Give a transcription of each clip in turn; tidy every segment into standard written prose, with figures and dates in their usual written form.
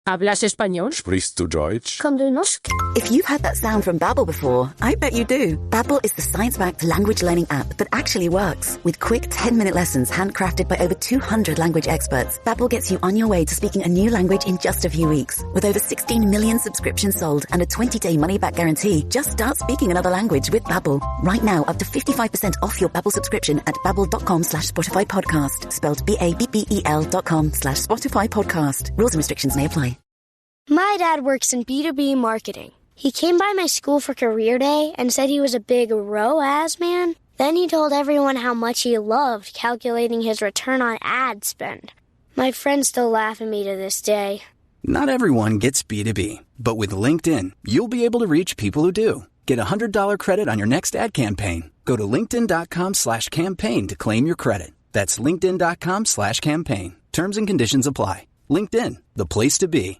¿Hablas español? Sprichst du Deutsch? Kan du norsk? If you've heard that sound from Babbel before, I bet you do. Babbel is the science-backed language learning app that actually works. With quick 10-minute lessons handcrafted by over 200 language experts, Babbel gets you on your way to speaking a new language in just a few weeks. With over 16 million subscriptions sold and a 20-day money-back guarantee, just start speaking another language with Babbel. Right now, up to 55% off your Babbel subscription at babbel.com/Spotify podcast. Spelled BABBEL.com/Spotify podcast. Rules and restrictions may apply. My dad works in B2B marketing. He came by my school for career day and said he was a big ROAS man. Then he told everyone how much he loved calculating his return on ad spend. My friends still laugh at me to this day. Not everyone gets B2B, but with LinkedIn, you'll be able to reach people who do. Get a $100 credit on your next ad campaign. Go to linkedin.com/campaign to claim your credit. That's linkedin.com/campaign. Terms and conditions apply. LinkedIn, the place to be.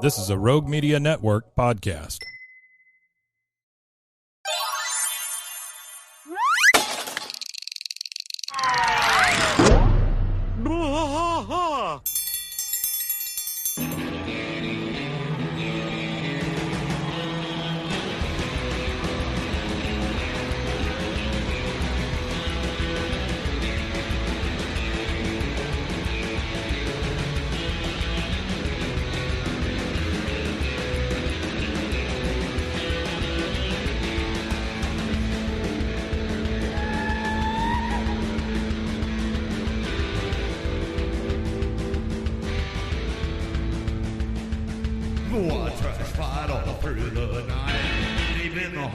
This is a Rogue Media Network podcast.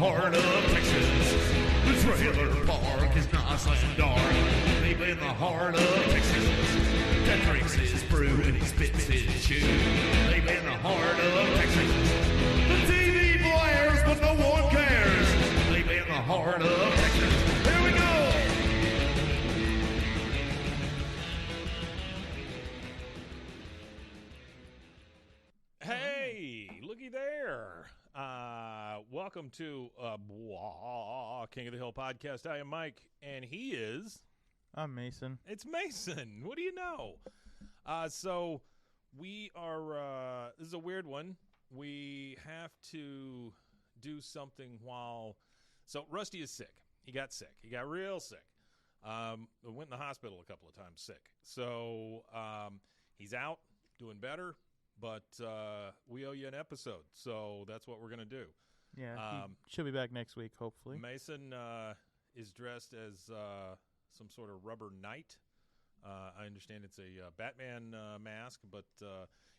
Heart of Texas, the trailer park is nice and dark. Deep in the heart of Texas, that drinks his brew and he spits his chew. Deep in the heart of Texas, the TV blares but no one cares. Deep in the heart of Texas, here we go. Hey, looky there. Welcome to King of the Hill podcast. I am Mike, and he is... I'm Mason. It's Mason. What do you know? So we are... this is a weird one. We have to do something while... So Rusty is sick. He got sick. He got real sick. Went in the hospital a couple of times sick. So he's out, doing better. But we owe you an episode, so that's what we're going to do. Yeah, he should be back next week, hopefully. Mason is dressed as some sort of rubber knight. I understand it's a Batman mask, but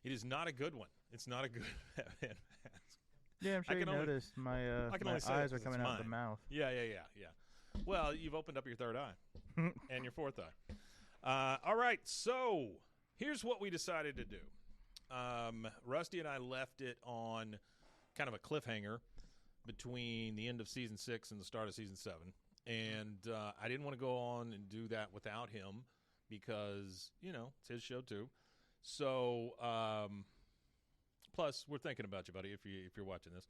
it is not a good one. It's not a good Batman mask. Yeah, I'm sure you noticed my eyes are coming out of the mouth. Yeah. Well, you've opened up your third eye and your fourth eye. All right, so here's what we decided to do. Rusty and I left it on kind of a cliffhanger between the end of season 6 and the start of season 7. And I didn't want to go on and do that without him because, it's his show too. So, plus we're thinking about you, buddy, if you're watching this.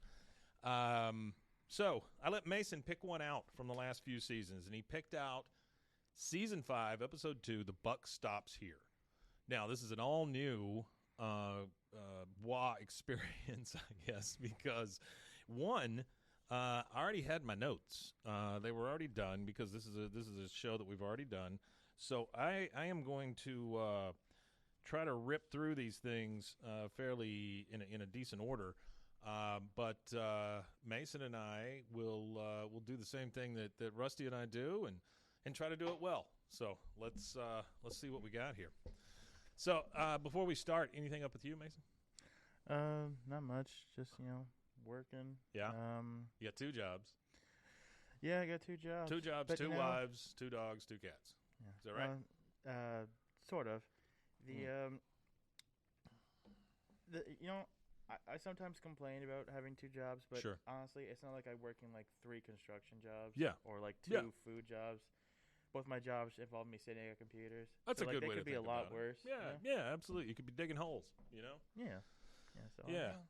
So I let Mason pick one out from the last few seasons, and he picked out season 5, episode 2, The Buck Stops Here. Now, this is an all new experience, I guess, because one, I already had my notes. They were already done because this is a show that we've already done. So I am going to try to rip through these things fairly in a decent order. But Mason and I will do the same thing that Rusty and I do and try to do it well. So let's see what we got here. So, before we start, anything up with you, Mason? Not much. Just, working. Yeah? You got 2 jobs. Yeah, I got 2 jobs. 2 jobs, but 2 wives, 2 dogs, 2 cats. Yeah. Is that right? Sort of. I sometimes complain about having 2 jobs, but sure. Honestly, it's not like I work in, 3 construction jobs. Yeah. Or, 2 food jobs. Both my jobs involve me sitting at computers. That's a good way to think about it. They could be a lot worse. Yeah, absolutely. You could be digging holes, Yeah.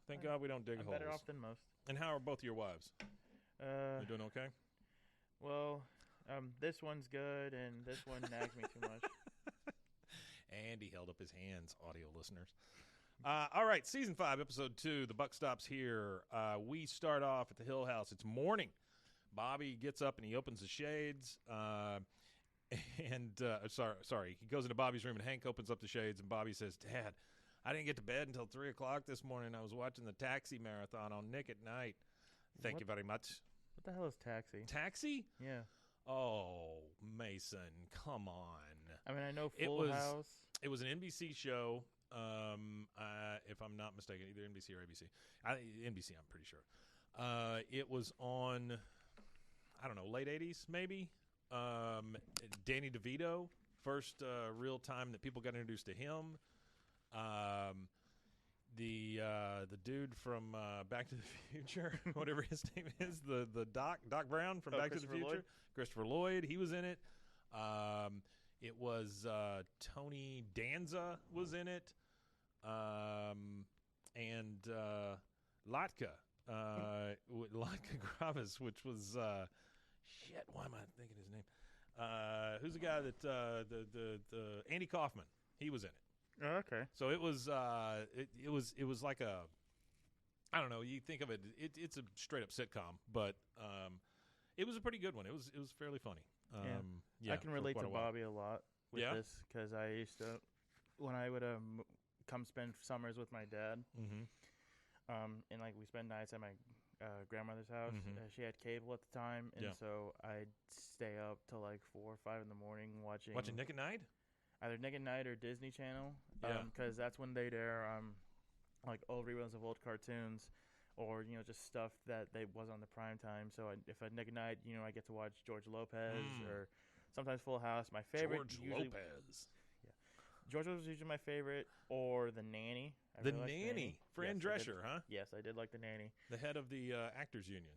Thank God we don't dig I'm holes. better off than most. And how are both your wives? You doing okay? Well, this one's good, and this one nags me too much. And he held up his hands, audio listeners. All right, Season 5, Episode 2, The Buck Stops Here. We start off at the Hill House. It's morning. Bobby gets up and he opens the shades. Sorry. He goes into Bobby's room and Hank opens up the shades and Bobby says, Dad, I didn't get to bed until 3 o'clock this morning. I was watching the Taxi Marathon on Nick at Night. Thank you very much. What the hell is Taxi? Taxi? Yeah. Oh, Mason, come on. I mean, I know Full House. It was an NBC show, if I'm not mistaken, either NBC or ABC. NBC, I'm pretty sure. It was on, I don't know, late 80s maybe. Danny DeVito, first real time that people got introduced to him. The dude from Back to the Future, whatever his name is, the Doc Brown from Back to the Future, Lloyd? Christopher Lloyd, he was in it. It was Tony Danza was in it, and Latka Gravis, which was shit. Why am I thinking his name? Who's the guy that the Andy Kaufman? He was in it. Oh, okay. So it was it was like a, I don't know. You think of it, it's a straight up sitcom, but it was a pretty good one. It was fairly funny. I can relate to Bobby a lot with this because I used to, when I would come spend summers with my dad, and like we spend nights at my grandmother's house. She had cable at the time, and so I'd stay up till like 4 or 5 in the morning watching Nick at Night. Either Nick at Night or Disney Channel, because that's when they'd air like old reruns of old cartoons, or just stuff that they was on the prime time. So if at Nick at Night, I get to watch George Lopez or sometimes Full House. My favorite, Lopez. George was usually my favorite, or The Nanny. The Nanny, Fran Drescher, huh? Yes, I did like The Nanny. The head of the Actors Union.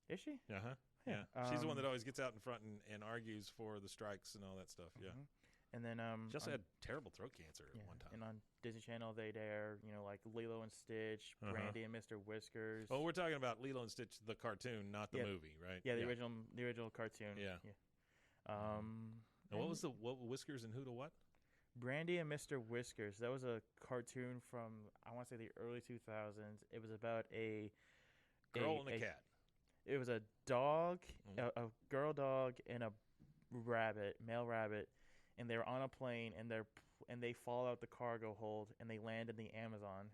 Is she? Uh-huh. Yeah. She's the one that always gets out in front and argues for the strikes and all that stuff. Yeah. And then she also had terrible throat cancer at one time. And on Disney Channel, they'd air, like Lilo and Stitch, Brandy and Mr. Whiskers. Oh, we're talking about Lilo and Stitch, the cartoon, not the movie, right? Yeah, the original cartoon. Yeah. And what was what Whiskers and who to what? Brandy and Mr. Whiskers. That was a cartoon from, I want to say, the early 2000s. It was about a girl and a cat. It was a dog, a girl dog, and a male rabbit. And they're on a plane, and they fall out the cargo hold, and they land in the Amazon,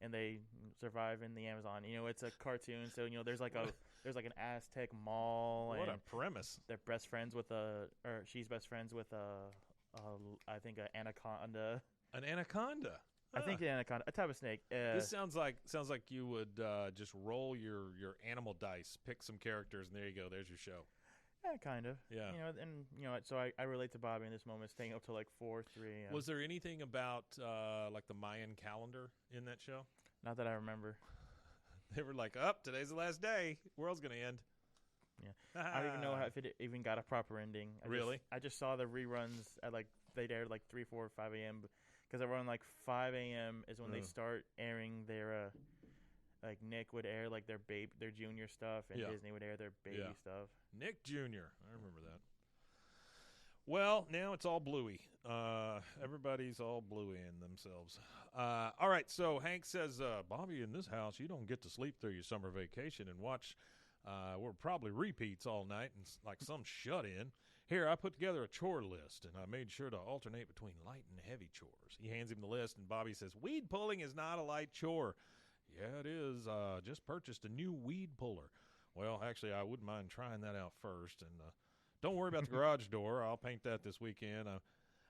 and they survive in the Amazon. It's a cartoon, so there's like an Aztec mall. What and a premise! They're best friends with she's best friends with I think an anaconda. An anaconda. I think an anaconda, a type of snake. This sounds like you would just roll your animal dice, pick some characters, and there you go. There's your show. Yeah, kind of. Yeah. So I relate to Bobby in this moment, staying up till like 4, 3 a.m. Was there anything about like the Mayan calendar in that show? Not that I remember. They were like, today's the last day. World's going to end. Yeah. I don't even know if it even got a proper ending. I just saw the reruns at they'd air like 3, 4, 5 a.m. Because around like 5 a.m. is when they start airing their like Nick would air like their junior stuff, and Disney would air their baby stuff. Nick Jr. I remember that. Well, now it's all bluey. Everybody's all bluey in themselves. All right, so Hank says, Bobby, in this house, you don't get to sleep through your summer vacation and watch. We're probably repeats all night and like some shut-in. Here, I put together a chore list, and I made sure to alternate between light and heavy chores. He hands him the list, and Bobby says, weed pulling is not a light chore. Yeah, it is. Just purchased a new weed puller. Well, actually, I wouldn't mind trying that out first. And don't worry about the garage door. I'll paint that this weekend.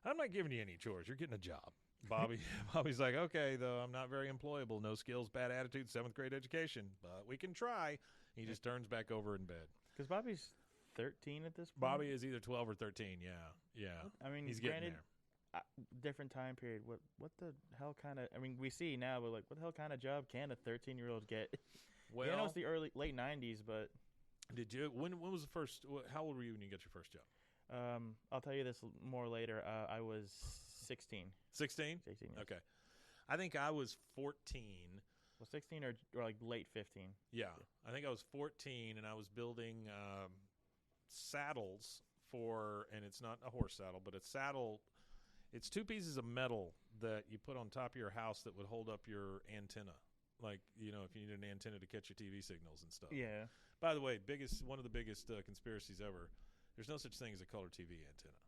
I'm not giving you any chores. You're getting a job. Bobby's like, okay, though, I'm not very employable. No skills, bad attitude, 7th grade education. But we can try. He just turns back over in bed. Because Bobby's 13 at this point? Bobby is either 12 or 13, yeah. I mean, he's getting there. Different time period. What the hell kind of? I mean, we see now, but like, what the hell kind of job can a 13-year-old get? Well, I know it's the late 90s, but did you? When was the first? How old were you when you got your first job? I'll tell you this more later. I was 16. 16? 16. Yes. Okay. I think I was 14. Well, 16 or like late 15. Yeah, I think I was 14, and I was building saddles for, and it's not a horse saddle, but a saddle. It's two pieces of metal that you put on top of your house that would hold up your antenna. Like, you know, if you need an antenna to catch your TV signals and stuff. Yeah. By the way, one of the biggest conspiracies ever, there's no such thing as a color TV antenna.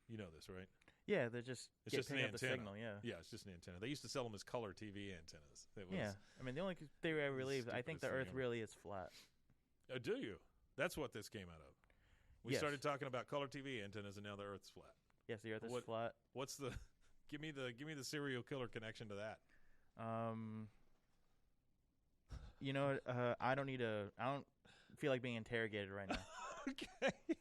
You know this, right? Yeah, they're just It's just an picking up the antenna. signal, yeah. Yeah, it's just an antenna. They used to sell them as color TV antennas. Yeah. I mean, the only theory I believe, I think the stupidest thing Earth ever. really is flat. Do you? That's what this came out of. We Yes. started talking about color TV antennas, and now the Earth's flat. Yes, the Earth is What- flat. What's the? Give me the serial killer connection to that. You know, I don't feel like being interrogated right now. Okay.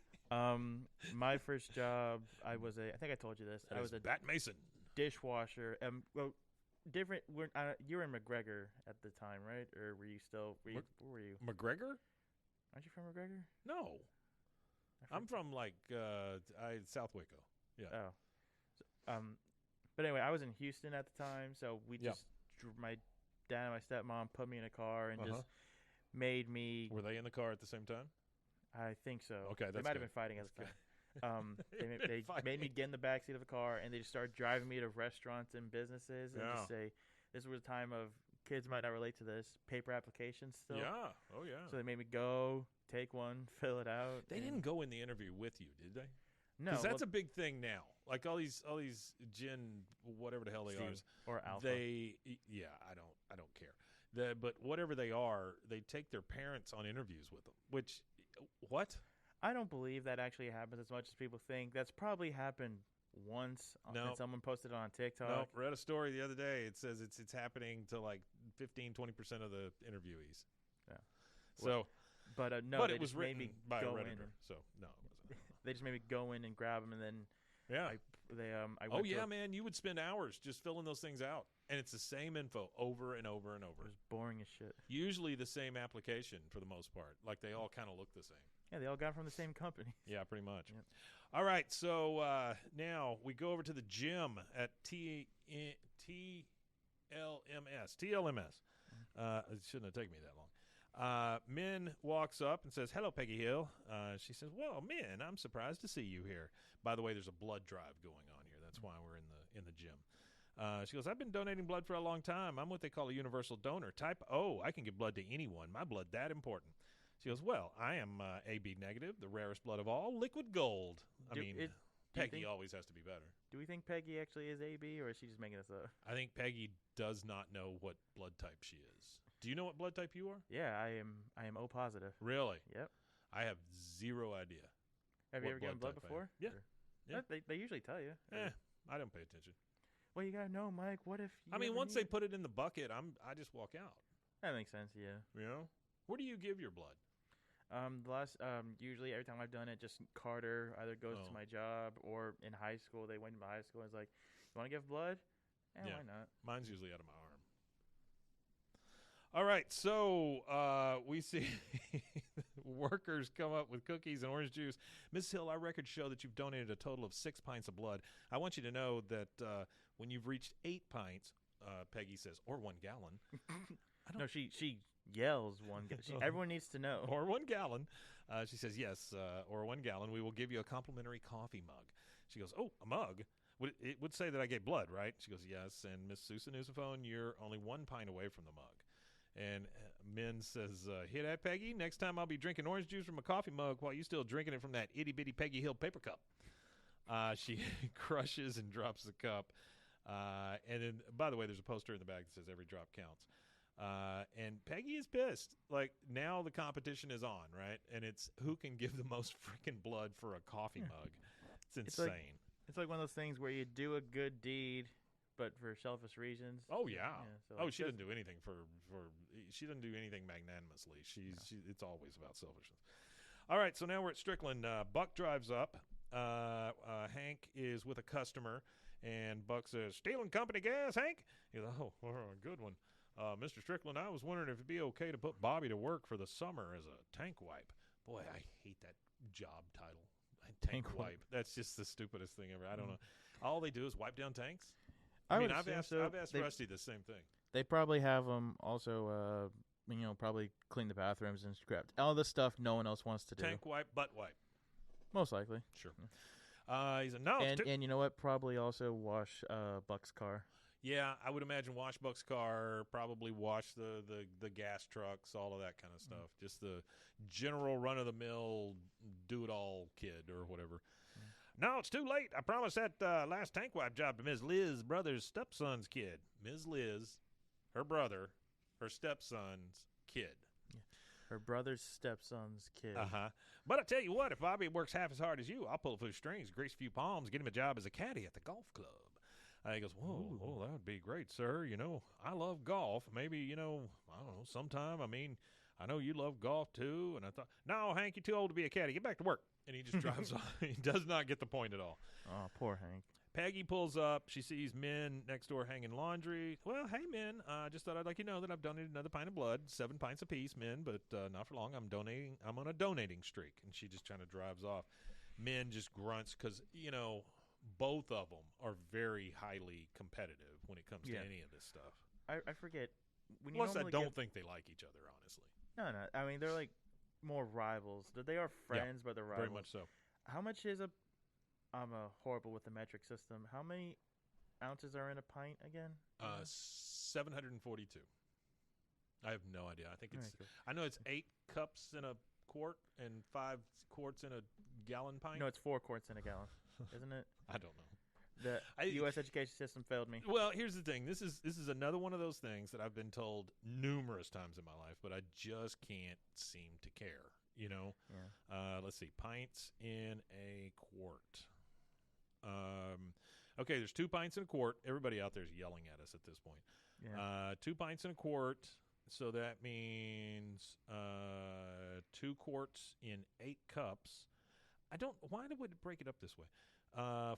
My first job, I think I told you this. I was a Bat Mason. dishwasher. Well, different. You were in McGregor at the time, right? Or were you still? Where were you? McGregor? Aren't you from McGregor? No. I'm from South Waco. Yeah. Oh. But anyway, I was in Houston at the time, so we Yeah. just my dad and my stepmom put me in a car and Uh-huh. just made me. Were they in the car at the same time? I think so. Okay, they that's might have good. been fighting at the That's time. They made me Fighting. get in the backseat of the car, and they just started driving me to restaurants and businesses, and Yeah. just say, "This was a time of kids might not relate to this paper applications still." Yeah. Oh, yeah. So they made me go take one, fill it out. They and- didn't go in the interview with you, did they? No, Because that's well, a big thing now. Like all these gin, whatever the hell they are. C or alpha. I don't care. But whatever they are, they take their parents on interviews with them. Which, what? I don't believe that actually happens as much as people think. That's probably happened once. No. And someone posted it on TikTok. No, read a story the other day. It says it's happening to like 15-20% of the interviewees. Yeah. So, But no, but they it was just made written me by a go redditor. in. So no, it wasn't. They just made me go in and grab them, and then Yeah. I Oh went to yeah, man! You would spend hours just filling those things out, and it's the same info over and over and It over. was boring as shit. Usually the same application for the most part. Like they all kind of look the same. Yeah, they all got from the same company. Yeah, pretty much. Yep. All right, so now we go over to the gym at TLMS. It shouldn't have taken me that long. Min walks up and says, "Hello, Peggy Hill." She says, "Well, Min, I'm surprised to see you here. By the way, there's a blood drive going on here. That's why we're in the gym." She goes, "I've been donating blood for a long time. I'm what they call a universal donor. Type O. I can give blood to anyone. My blood that important." She goes, "Well, I am AB negative, the rarest blood of all, liquid gold." Do I mean, you Peggy think- always has to be better. Do we think Peggy actually is AB, or is she just making this up? I think Peggy does not know what blood type she is. Do you know what blood type you are? Yeah, I am O positive. Really? Yep. I have zero idea. Have you What ever given blood blood type I am. before? Yeah. Or- Yeah. They usually tell you. I don't pay attention. Well, you gotta know, Mike. What if? You I mean, ever once need they it? put it in the bucket, I just walk out. That makes sense. Yeah. You know? Where do you give your blood? The last usually every time I've done it, just Carter either goes Oh. to my job, or in high school they went to my high school and was like, "You want to give blood? Yeah. Why not?" Mine's usually out of my arm. All right, so we see workers come up with cookies and orange juice. Ms. Hill, our records show that you've donated a total of 6 pints of blood. I want you to know that when you've reached 8 pints, Peggy says, or 1 gallon. No, she yells one. Everyone needs to know. Or 1 gallon. She says, yes, or 1 gallon. We will give you a complimentary coffee mug. She goes, oh, a mug? It would say that I gave blood, right? She goes, yes. And Miss Susan Newsophone, you're only 1 pint away from the mug. And Min says, hear that, Peggy? Next time I'll be drinking orange juice from a coffee mug while you still drinking it from that itty-bitty Peggy Hill paper cup. She crushes and drops the cup. And then, by the way, there's a poster in the back that says every drop counts. And Peggy is pissed. Like, now the competition is on, right? And it's who can give the most freaking blood for a coffee mug. It's insane. It's like one of those things where you do a good deed, but for selfish reasons. Oh, yeah. So Oh, like she this- doesn't do anything she doesn't do anything magnanimously. It's always about selfishness. All right, so now we're at Strickland. Buck drives up. Hank is with a customer, and Buck says, "Stealing company gas, Hank?" He goes, "Oh, good one. Mr. Strickland, I was wondering if it'd be okay to put Bobby to work for the summer as a tank wipe." Boy, I hate that job title. Tank wipe. That's just the stupidest thing ever. I don't know. All they do is wipe down tanks. I mean, I've asked Rusty the same thing. They probably have them also, probably clean the bathrooms and scrap all the stuff no one else wants to do. Tank wipe, butt wipe. Most likely. Sure. He said, no. And you know what? Probably also wash Buck's car. Yeah, I would imagine wash Buck's car, probably wash the gas trucks, all of that kind of stuff. Just the general run-of-the-mill do-it-all kid or whatever. No, it's too late. I promised that last tank wipe job to Ms. Liz, brother's stepson's kid. Ms. Liz, her brother, her stepson's kid. Yeah. Her brother's stepson's kid. Uh-huh. But I tell you what, if Bobby works half as hard as you, I'll pull a few strings, grease a few palms, get him a job as a caddy at the golf club. He goes, whoa, that would be great, sir. You know, I love golf. Maybe, you know, I don't know, sometime. I mean, I know you love golf, too. And I thought, no, Hank, you're too old to be a caddy. Get back to work. And he just drives off. He does not get the point at all. Oh, poor Hank. Peggy pulls up. She sees men next door hanging laundry. Well, hey, men, just thought I'd let you know that I've donated another pint of blood, 7 pints apiece, men, but not for long. I'm on a donating streak. And she just kind of drives off. Men just grunts because, you know, both of them are very highly competitive when it comes to any of this stuff. I forget. When you Plus, I don't think they like each other, honestly. No. I mean, they're like more rivals. They are friends, but they're rivals. Very much so. How much is a... I'm horrible with the metric system. How many ounces are in a pint again? 742. I have no idea. I think it's... Cool. I know it's 8 cups in a quart and 5 quarts in a gallon pint. No, it's 4 quarts in a gallon. Isn't it? I don't know. The U.S. education system failed me. Well, here's the thing. This is another one of those things that I've been told numerous times in my life, but I just can't seem to care, you know? Yeah. Let's see. Pints in a quart. Okay, there's 2 pints in a quart. Everybody out there is yelling at us at this point. Yeah. 2 pints in a quart, so that means 2 quarts in 8 cups. Why would it break it up this way?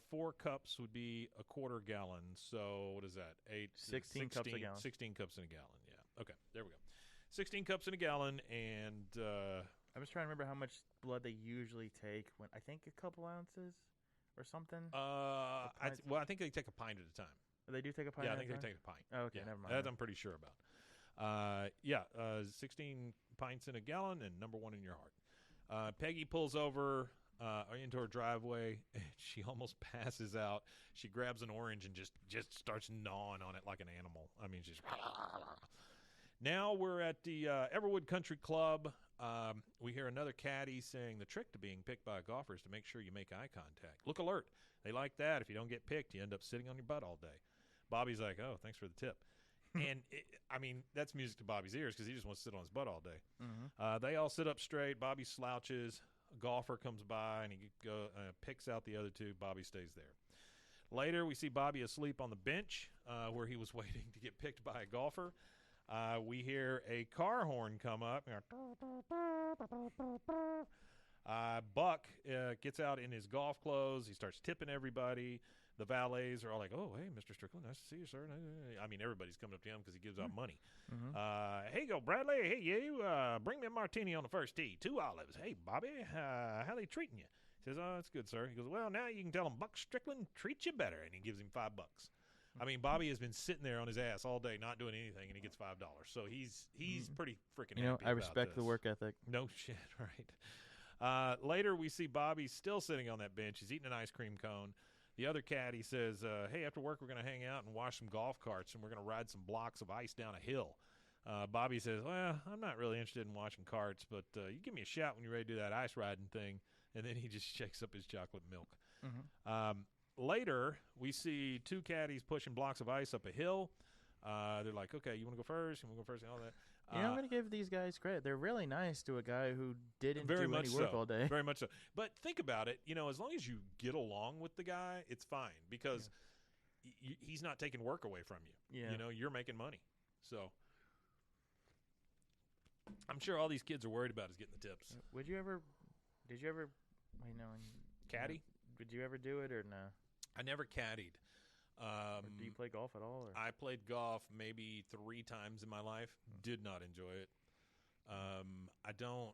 4 cups would be a quarter gallon. So what is that? 16 cups a gallon. 16 cups in a gallon. Yeah. Okay. There we go. 16 cups in a gallon, and I was trying to remember how much blood they usually take. When I think a couple ounces or something. I think they take a pint at a time. They do take a pint. Yeah, I think they take a pint. Oh, okay, yeah, never mind. That I'm pretty sure about. 16 pints in a gallon, and number 1 in your heart. Peggy pulls over into her driveway, and she almost passes out. She grabs an orange and just starts gnawing on it like an animal. I mean, she's... Now we're at the Everwood Country Club. We hear another caddy saying the trick to being picked by a golfer is to make sure you make eye contact. Look alert. They like that. If you don't get picked, you end up sitting on your butt all day. Bobby's like, oh, thanks for the tip. And, that's music to Bobby's ears because he just wants to sit on his butt all day. Mm-hmm. They all sit up straight. Bobby slouches. A golfer comes by, and he picks out the other 2. Bobby stays there. Later, we see Bobby asleep on the bench where he was waiting to get picked by a golfer. We hear a car horn come up. Buck gets out in his golf clothes. He starts tipping everybody. The valets are all like, oh, hey, Mr. Strickland, nice to see you, sir. I mean, everybody's coming up to him because he gives out money. Mm-hmm. Hey, go, Bradley. Hey, you, bring me a martini on the first tee. 2 olives. Hey, Bobby, how they treating you? He says, oh, that's good, sir. He goes, well, now you can tell him Buck Strickland treats you better. And he gives him $5. I mean, Bobby has been sitting there on his ass all day, not doing anything, and he gets $5. So he's pretty freaking happy. I respect the work ethic. No shit, right? Later, we see Bobby still sitting on that bench. He's eating an ice cream cone. The other caddy says, hey, after work, we're going to hang out and wash some golf carts, and we're going to ride some blocks of ice down a hill. Bobby says, well, I'm not really interested in washing carts, but you give me a shout when you're ready to do that ice riding thing. And then he just shakes up his chocolate milk. Mm-hmm. Later, we see 2 caddies pushing blocks of ice up a hill. They're like, okay, you want to go first? You want to go first? And all that. I'm going to give these guys credit. They're really nice to a guy who didn't do any work all day. Very much so. But think about it. As long as you get along with the guy, it's fine because he's not taking work away from you. Yeah. You're making money. So I'm sure all these kids are worried about is getting the tips. Did you ever, caddy? Did you ever do it or no? I never caddied. Do you play golf at all? Or? I played golf maybe 3 times in my life. Did not enjoy it. I don't.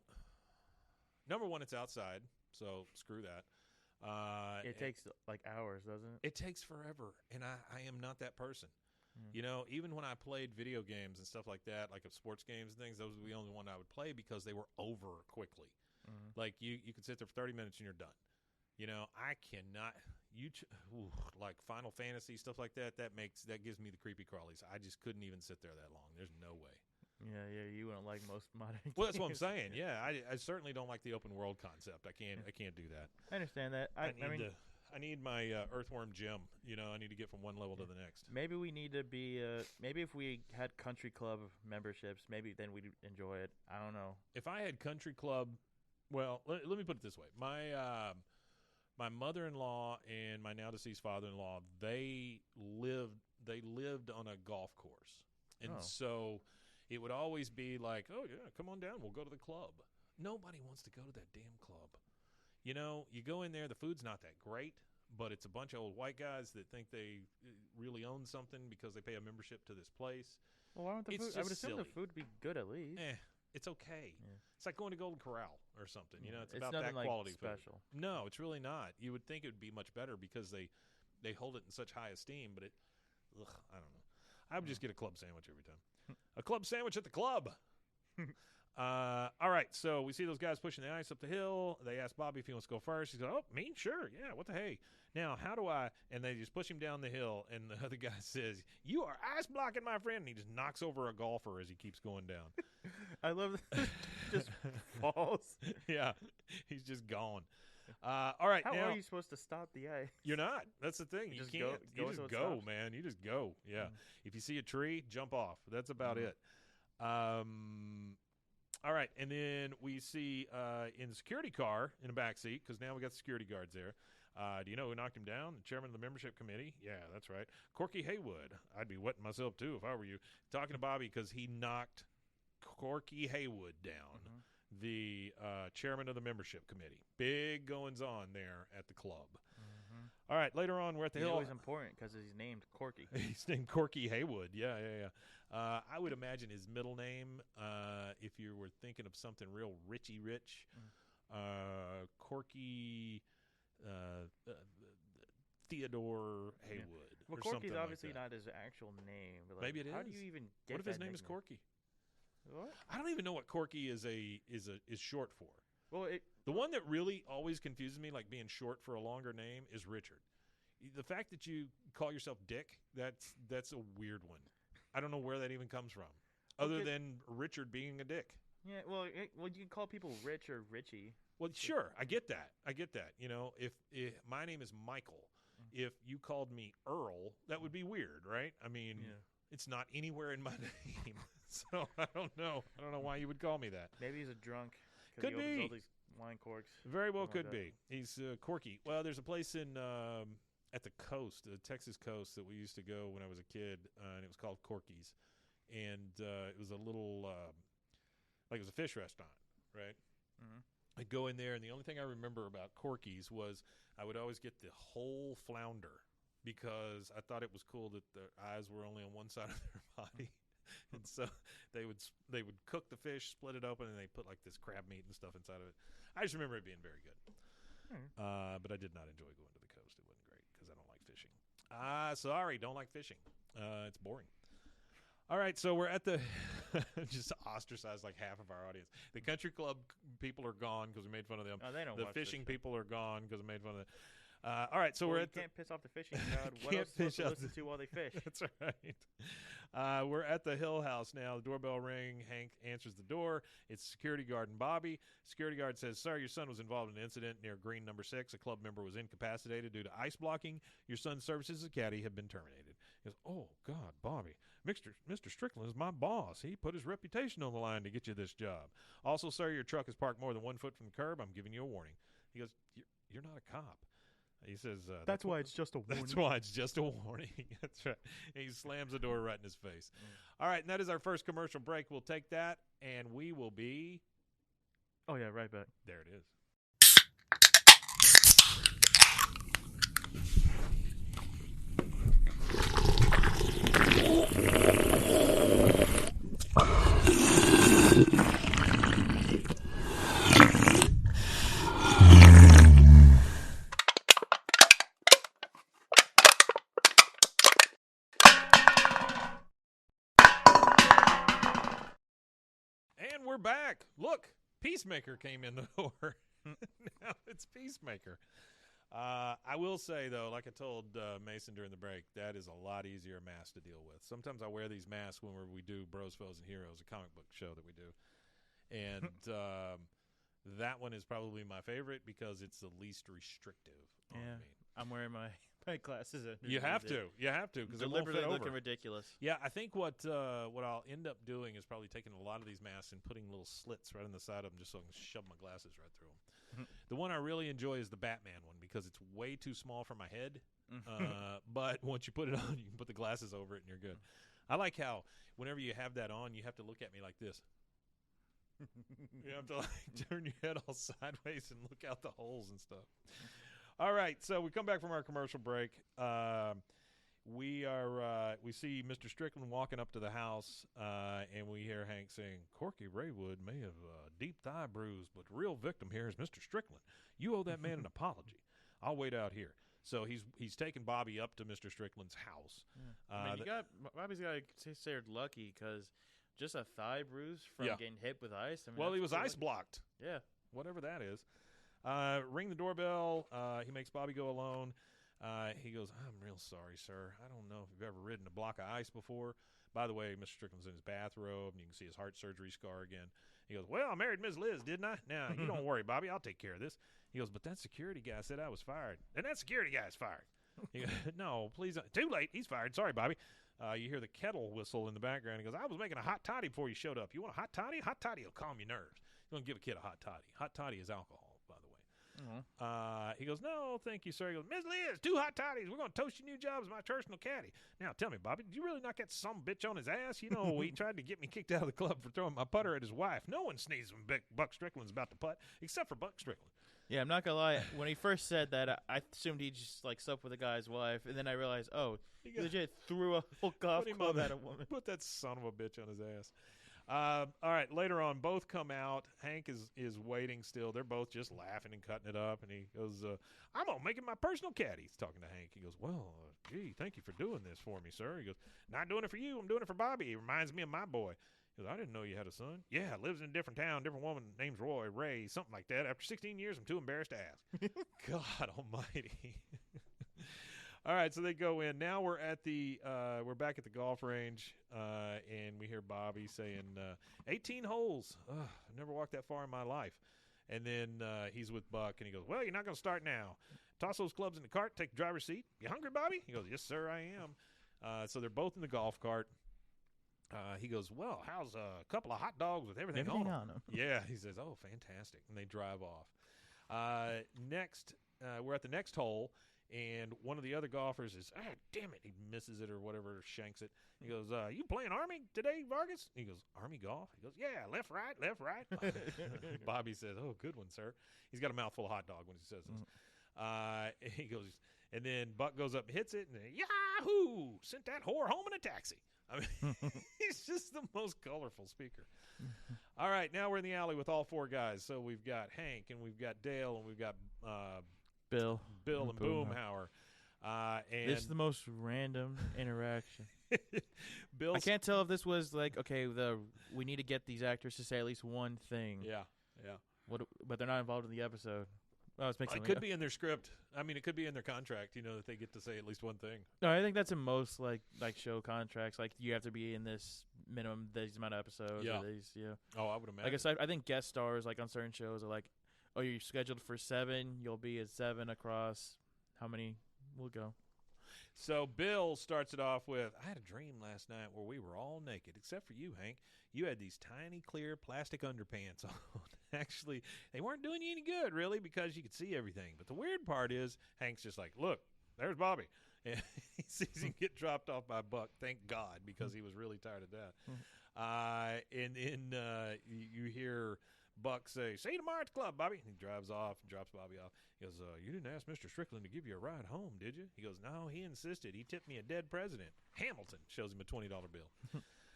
Number one, it's outside, so screw that. It takes like hours, doesn't it? It takes forever, and I am not that person. Even when I played video games and stuff like that, like sports games and things, those were the only one I would play because they were over quickly. Like you could sit there for 30 minutes and you're done. I cannot. Like Final Fantasy stuff like that. That gives me the creepy crawlies. I just couldn't even sit there that long. There's no way. Yeah, you wouldn't like most modern games. Well, that's what I'm saying. Yeah, I certainly don't like the open world concept. I can't do that. I understand that. I need my Earthworm gem. I need to get from one level to the next. Maybe we need to be. Maybe if we had country club memberships, maybe then we'd enjoy it. I don't know. If I had country club, well, let me put it this way: my mother-in-law and my now deceased father-in-law, they lived on a golf course, and so it would always be like, oh yeah, come on down, we'll go to the club. Nobody wants to go to that damn club. You go in there, the food's not that great, but it's a bunch of old white guys that think they really own something because they pay a membership to this place. Well, why don't the food? I would assume the food would be good at least. It's okay. Yeah. It's like going to Golden Corral or something. It's about that like quality special. Food. No, it's really not. You would think it would be much better because they hold it in such high esteem, but I don't know. I would just get a club sandwich every time. A club sandwich at the club. All right, so we see those guys pushing the ice up the hill. They ask Bobby if he wants to go first. He goes, oh, me? Sure, yeah, what the hey? Now, how do I? And they just push him down the hill, and the other guy says, you are ice blocking, my friend. And he just knocks over a golfer as he keeps going down. I love that. Just falls. Yeah, he's just gone. All right, how now, are you supposed to stop the ice? You're not. That's the thing. You can't. You just go, man. You just go. Yeah. If you see a tree, jump off. That's about it. All right, and then we see in the security car in the back seat, because now we got the security guards there. Do you know who knocked him down? The chairman of the membership committee? Yeah, that's right. Corky Haywood. I'd be wetting myself, too, if I were you. Talking to Bobby because he knocked Corky Haywood down, the chairman of the membership committee. Big goings-on there at the club. All right, later on, we're at the hill. He's always important because he's named Corky. He's named Corky Haywood. Yeah. I would imagine his middle name, if you were thinking of something real richy rich, Corky Theodore Haywood. Well, Corky's obviously not his actual name. But maybe it is. How do you even get What if his name is Corky? What? I don't even know what Corky is short for. Well, the one that really always confuses me, like being short for a longer name, is Richard. The fact that you call yourself Dick, that's a weird one. I don't know where that even comes from, other than Richard being a dick. Yeah, well, you can call people Rich or Richie. Well, sure, I get that. If my name is Michael, if you called me Earl, that would be weird, right? I mean, it's not anywhere in my name, so I don't know. I don't know why you would call me that. Maybe he's a drunk. Could he be. All these wine corks. Very well could be. He's Corky. Well, there's a place in at the coast, the Texas coast, that we used to go when I was a kid, and it was called Corky's, and it was a little like it was a fish restaurant, right? I'd go in there, and the only thing I remember about Corky's was I would always get the whole flounder because I thought it was cool that their eyes were only on one side of their body. And so they would cook the fish, split it open, and they put like this crab meat and stuff inside of it. I just remember it being very good. But I did not enjoy going to the coast. It wasn't great because I don't like fishing. Sorry, don't like fishing. It's boring. All right, so we're at the just ostracized like half of our audience. The country club people are gone because we made fun of them. Oh, they don't the watch fishing this people are gone because we made fun of them. All right, so we're at you can't piss off the fishing crowd. What else are to listen to while they fish? That's right. We're at the Hill House now. The doorbell ring. Hank answers the door. It's security guard and Bobby. Security guard says, "Sir, your son was involved in an incident near green number 6. A club member was incapacitated due to ice blocking. Your son's services as a caddy have been terminated." He goes, "Oh God, Bobby, Mr. Strickland is my boss. He put his reputation on the line to get you this job. Also, sir, your truck is parked more than 1 foot from the curb. I'm giving you a warning." He goes, "You're not a cop." He says, that's why it's just a warning. That's why it's just a warning. That's right. And he slams the door right in his face. All right, and that is our first commercial break. We'll take that, and we will be... Oh, yeah, right back. There it is. We're back. Look, Peacemaker came in the door. Now it's Peacemaker. I will say, though, like I told Mason during the break, that is a lot easier mask to deal with. Sometimes I wear these masks when we do Bros, Foes, and Heroes, a comic book show that we do. And that one is probably my favorite because it's the least restrictive on me. I'm wearing my glasses. You have to, because it won't deliberately fit over. looking ridiculous. Yeah, I think what I'll end up doing is probably taking a lot of these masks and putting little slits right on the side of them just so I can shove my glasses right through them. The one I really enjoy is the Batman one because it's way too small for my head. But once you put it on, you can put the glasses over it and you're good. I like how whenever you have that on, you have to look at me like this. You have to turn your head all sideways and look out the holes and stuff. All right, so we come back from our commercial break. We see Mr. Strickland walking up to the house, and we hear Hank saying, "Corky Raywood may have deep thigh bruise, but the real victim here is Mr. Strickland. You owe that man an apology. I'll wait out here." So he's taking Bobby up to Mr. Strickland's house. I mean, Bobby's got to say lucky because just a thigh bruise from getting hit with ice. I mean, well, he was ice blocked. Yeah, whatever that is. Ring the doorbell. He makes Bobby go alone. He goes, "I'm real sorry, sir. I don't know if you've ever ridden a block of ice before." By the way, Mr. Strickland's in his bathrobe, and you can see his heart surgery scar again. He goes, "Well, I married Miss Liz, didn't I? Now, you don't worry, Bobby. I'll take care of this." He goes, "But that security guy said I was fired." "And that security guy is fired." He goes, "No, please. Too late. He's fired. Sorry, Bobby." You hear the kettle whistle in the background. He goes, "I was making a hot toddy before you showed up. You want a hot toddy? Hot toddy will calm your nerves. You don't give a kid a hot toddy. Hot toddy is alcohol, by the way." He goes, "No, thank you, sir." He goes, "Miss Liz, 2 hot toddies. We're going to toast your new job as my personal caddy. Now, tell me, Bobby, did you really knock that some bitch on his ass? You know, he tried to get me kicked out of the club for throwing my putter at his wife. No one sneezes when Buck Strickland's about to putt, except for Buck Strickland." Yeah, I'm not going to lie. When he first said that, I assumed he just, slept with a guy's wife. And then I realized, he legit threw a whole golf club at a woman. Put that son of a bitch on his ass. All right, later on, both come out. Hank is waiting still. They're both just laughing and cutting it up. And he goes, "I'm going to make it my personal caddy." He's talking to Hank. He goes, "Well, gee, thank you for doing this for me, sir." He goes, "Not doing it for you. I'm doing it for Bobby. He reminds me of my boy." He goes, "I didn't know you had a son." "Yeah, lives in a different town, different woman, name's Ray, something like that. After 16 years, I'm too embarrassed to ask." God almighty. All right, so they go in. Now we're at we're back at the golf range, and we hear Bobby saying, 18 holes. Ugh, I've never walked that far in my life. And then he's with Buck, and he goes, "Well, you're not going to start now. Toss those clubs in the cart, take the driver's seat. You hungry, Bobby?" He goes, "Yes, sir, I am." So they're both in the golf cart. He goes, "Well, how's a couple of hot dogs with everything on them?" Yeah, he says, "Oh, fantastic." And they drive off. Next, we're at the next hole. And one of the other golfers is, damn it, he misses it or whatever, shanks it. He goes, "You playing Army today, Vargas?" He goes, "Army golf?" He goes, "Yeah, left, right, left, right." Bobby says, "Oh, good one, sir." He's got a mouthful of hot dog when he says this. He goes, and then Buck goes up and hits it, and yahoo! Sent that whore home in a taxi. I mean, he's just the most colorful speaker. All right, now we're in the alley with all 4 guys. So we've got Hank, and we've got Dale, and we've got Bill and Boomhauer. And this is the most random interaction. I can't tell if this was we need to get these actors to say at least one thing. Yeah. But they're not involved in the episode. Oh, it could be in their script. I mean, it could be in their contract, that they get to say at least one thing. No, I think that's in most like show contracts. Like you have to be in this minimum these amount of episodes. Yeah. Or these, Oh, I would imagine. I guess I think guest stars like on certain shows are like, "Oh, you're scheduled for 7. You'll be at 7 across. How many will go?" So Bill starts it off with, "I had a dream last night where we were all naked, except for you, Hank. You had these tiny, clear plastic underpants on." Actually, they weren't doing you any good, really, because you could see everything. But the weird part is, Hank's just like, "Look, there's Bobby." And he sees him get dropped off by Buck, thank God, because he was really tired of that. And then you hear Buck say, "See you tomorrow at the club, Bobby." And he drives off and drops Bobby off. He goes, "You didn't ask Mr. Strickland to give you a ride home, did you?" He goes, "No, he insisted. He tipped me a dead president. Hamilton." Shows him a $20 bill.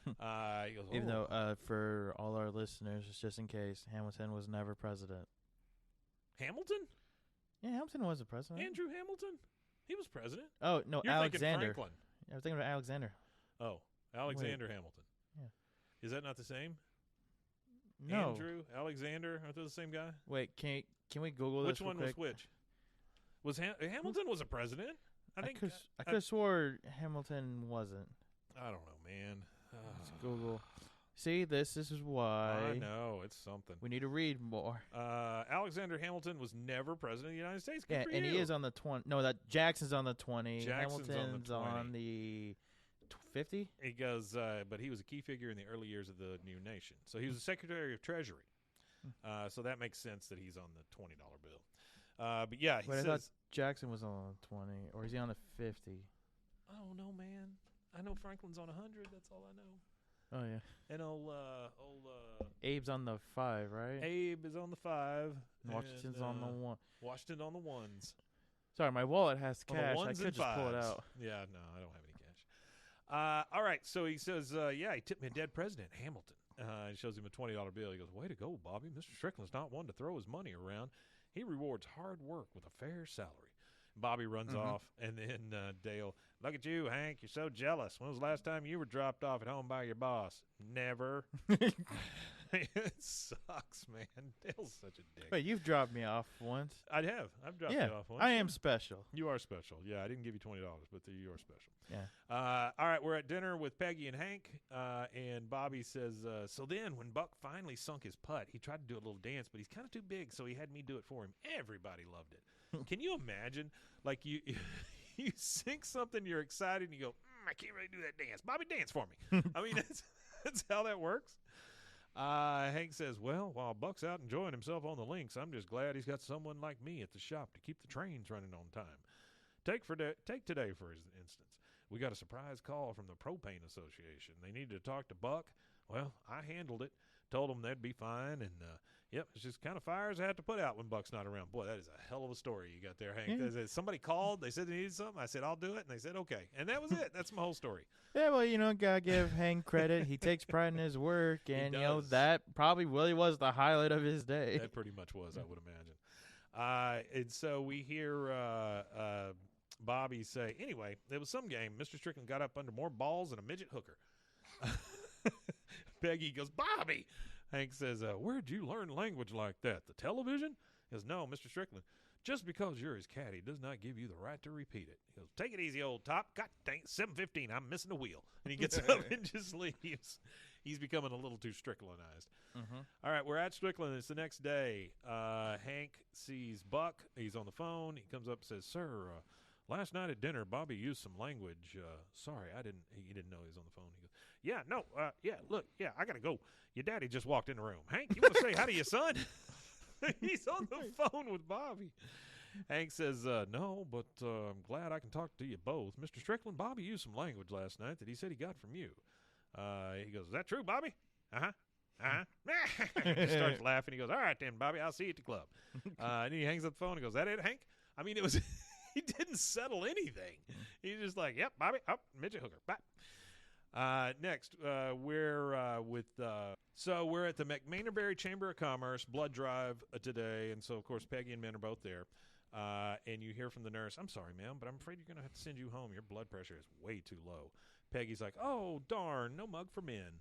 He goes, Even though, for all our listeners, just in case, Hamilton was never president. Hamilton? Yeah, Hamilton was a president. Andrew Hamilton? He was president. Oh, no, You're Alexander. thinking Franklin. I was thinking about Alexander. Oh, Alexander Hamilton. Yeah. Is that not the same? No. Andrew, Alexander, aren't they the same guy? Wait, can we Google this? Which one was which? Was Hamilton was a president? I think I could have swore Hamilton wasn't. I don't know, man. Let's Google. See, this is why. I know, it's something. We need to read more. Alexander Hamilton was never president of the United States. Good for and you. he is on the 20. No, that Jackson's on the 20. Jackson's Hamilton's on the 50. He goes, but he was a key figure in the early years of the new nation. So he was the Secretary of Treasury. So that makes sense that he's on the $20 bill. But yeah, he Wait, says, I thought Jackson was on the 20, or is he on the 50? I don't know, man. I know Franklin's on 100. That's all I know. Oh yeah. And old Abe's on the 5, right? Abe is on the 5. Washington's on the 1. Washington on the 1s. Sorry, my wallet has On cash. the I 1s could and just pull it 5s. out. Yeah, no, I don't have any cash. All right, so he says, he tipped me a dead president, Hamilton. He shows him a $20 bill. He goes, way to go, Bobby. Mr. Strickland's not one to throw his money around. He rewards hard work with a fair salary. Bobby runs off, and then Dale, look at you, Hank. You're so jealous. When was the last time you were dropped off at home by your boss? Never. It sucks, man. Dale's such a dick. Wait, you've dropped me off once. I've dropped you off once. I am special. You are special. Yeah, I didn't give you $20, but you are special. Yeah. All right, we're at dinner with Peggy and Hank, and Bobby says, so then when Buck finally sunk his putt, he tried to do a little dance, but he's kind of too big, so he had me do it for him. Everybody loved it. Can you imagine, like, you sink something, you're excited, and you go, I can't really do that dance. Bobby, dance for me. I mean, that's how that works. Hank says, well, while Buck's out enjoying himself on the links, I'm just glad he's got someone like me at the shop to keep the trains running on time. Take today, for instance. We got a surprise call from the Propane Association. They needed to talk to Buck. Well, I handled it, told them they'd be fine, and yep, it's just kind of fires I have to put out when Buck's not around. Boy, that is a hell of a story you got there, Hank. Somebody called. They said they needed something. I said, I'll do it. And they said, okay. And that was it. That's my whole story. Yeah, well, gotta give Hank credit. He takes pride in his work, and that probably really was the highlight of his day. That pretty much was, I would imagine. And so we hear Bobby say, anyway, there was some game. Mr. Strickland got up under more balls than a midget hooker. Peggy goes, Bobby. Hank says, where'd you learn language like that? The television? He goes, no, Mr. Strickland. Just because you're his caddy does not give you the right to repeat it. He goes, take it easy, old top. God dang it, 7:15. I'm missing a wheel. And he gets up and just leaves. He's becoming a little too Stricklandized. All right, we're at Strickland. It's the next day. Hank sees Buck. He's on the phone. He comes up and says, sir, last night at dinner, Bobby used some language. Sorry, he didn't know he was on the phone. He goes, look, I got to go. Your daddy just walked in the room. Hank, you want to say hi to your son? He's on the phone with Bobby. Hank says, no, but I'm glad I can talk to you both. Mr. Strickland, Bobby used some language last night that he said he got from you. He goes, is that true, Bobby? He starts laughing. He goes, all right then, Bobby, I'll see you at the club. And he hangs up the phone and goes, that it, Hank? I mean, it was he didn't settle anything. He's just like, yep, Bobby, midget hooker, bye. Next, we're at the McManerberry Chamber of Commerce blood drive today, and so of course Peggy and Men are both there. And you hear from the nurse, I'm sorry, ma'am, but I'm afraid you're going to have to send you home. Your blood pressure is way too low. Peggy's like, oh, darn, no mug for men.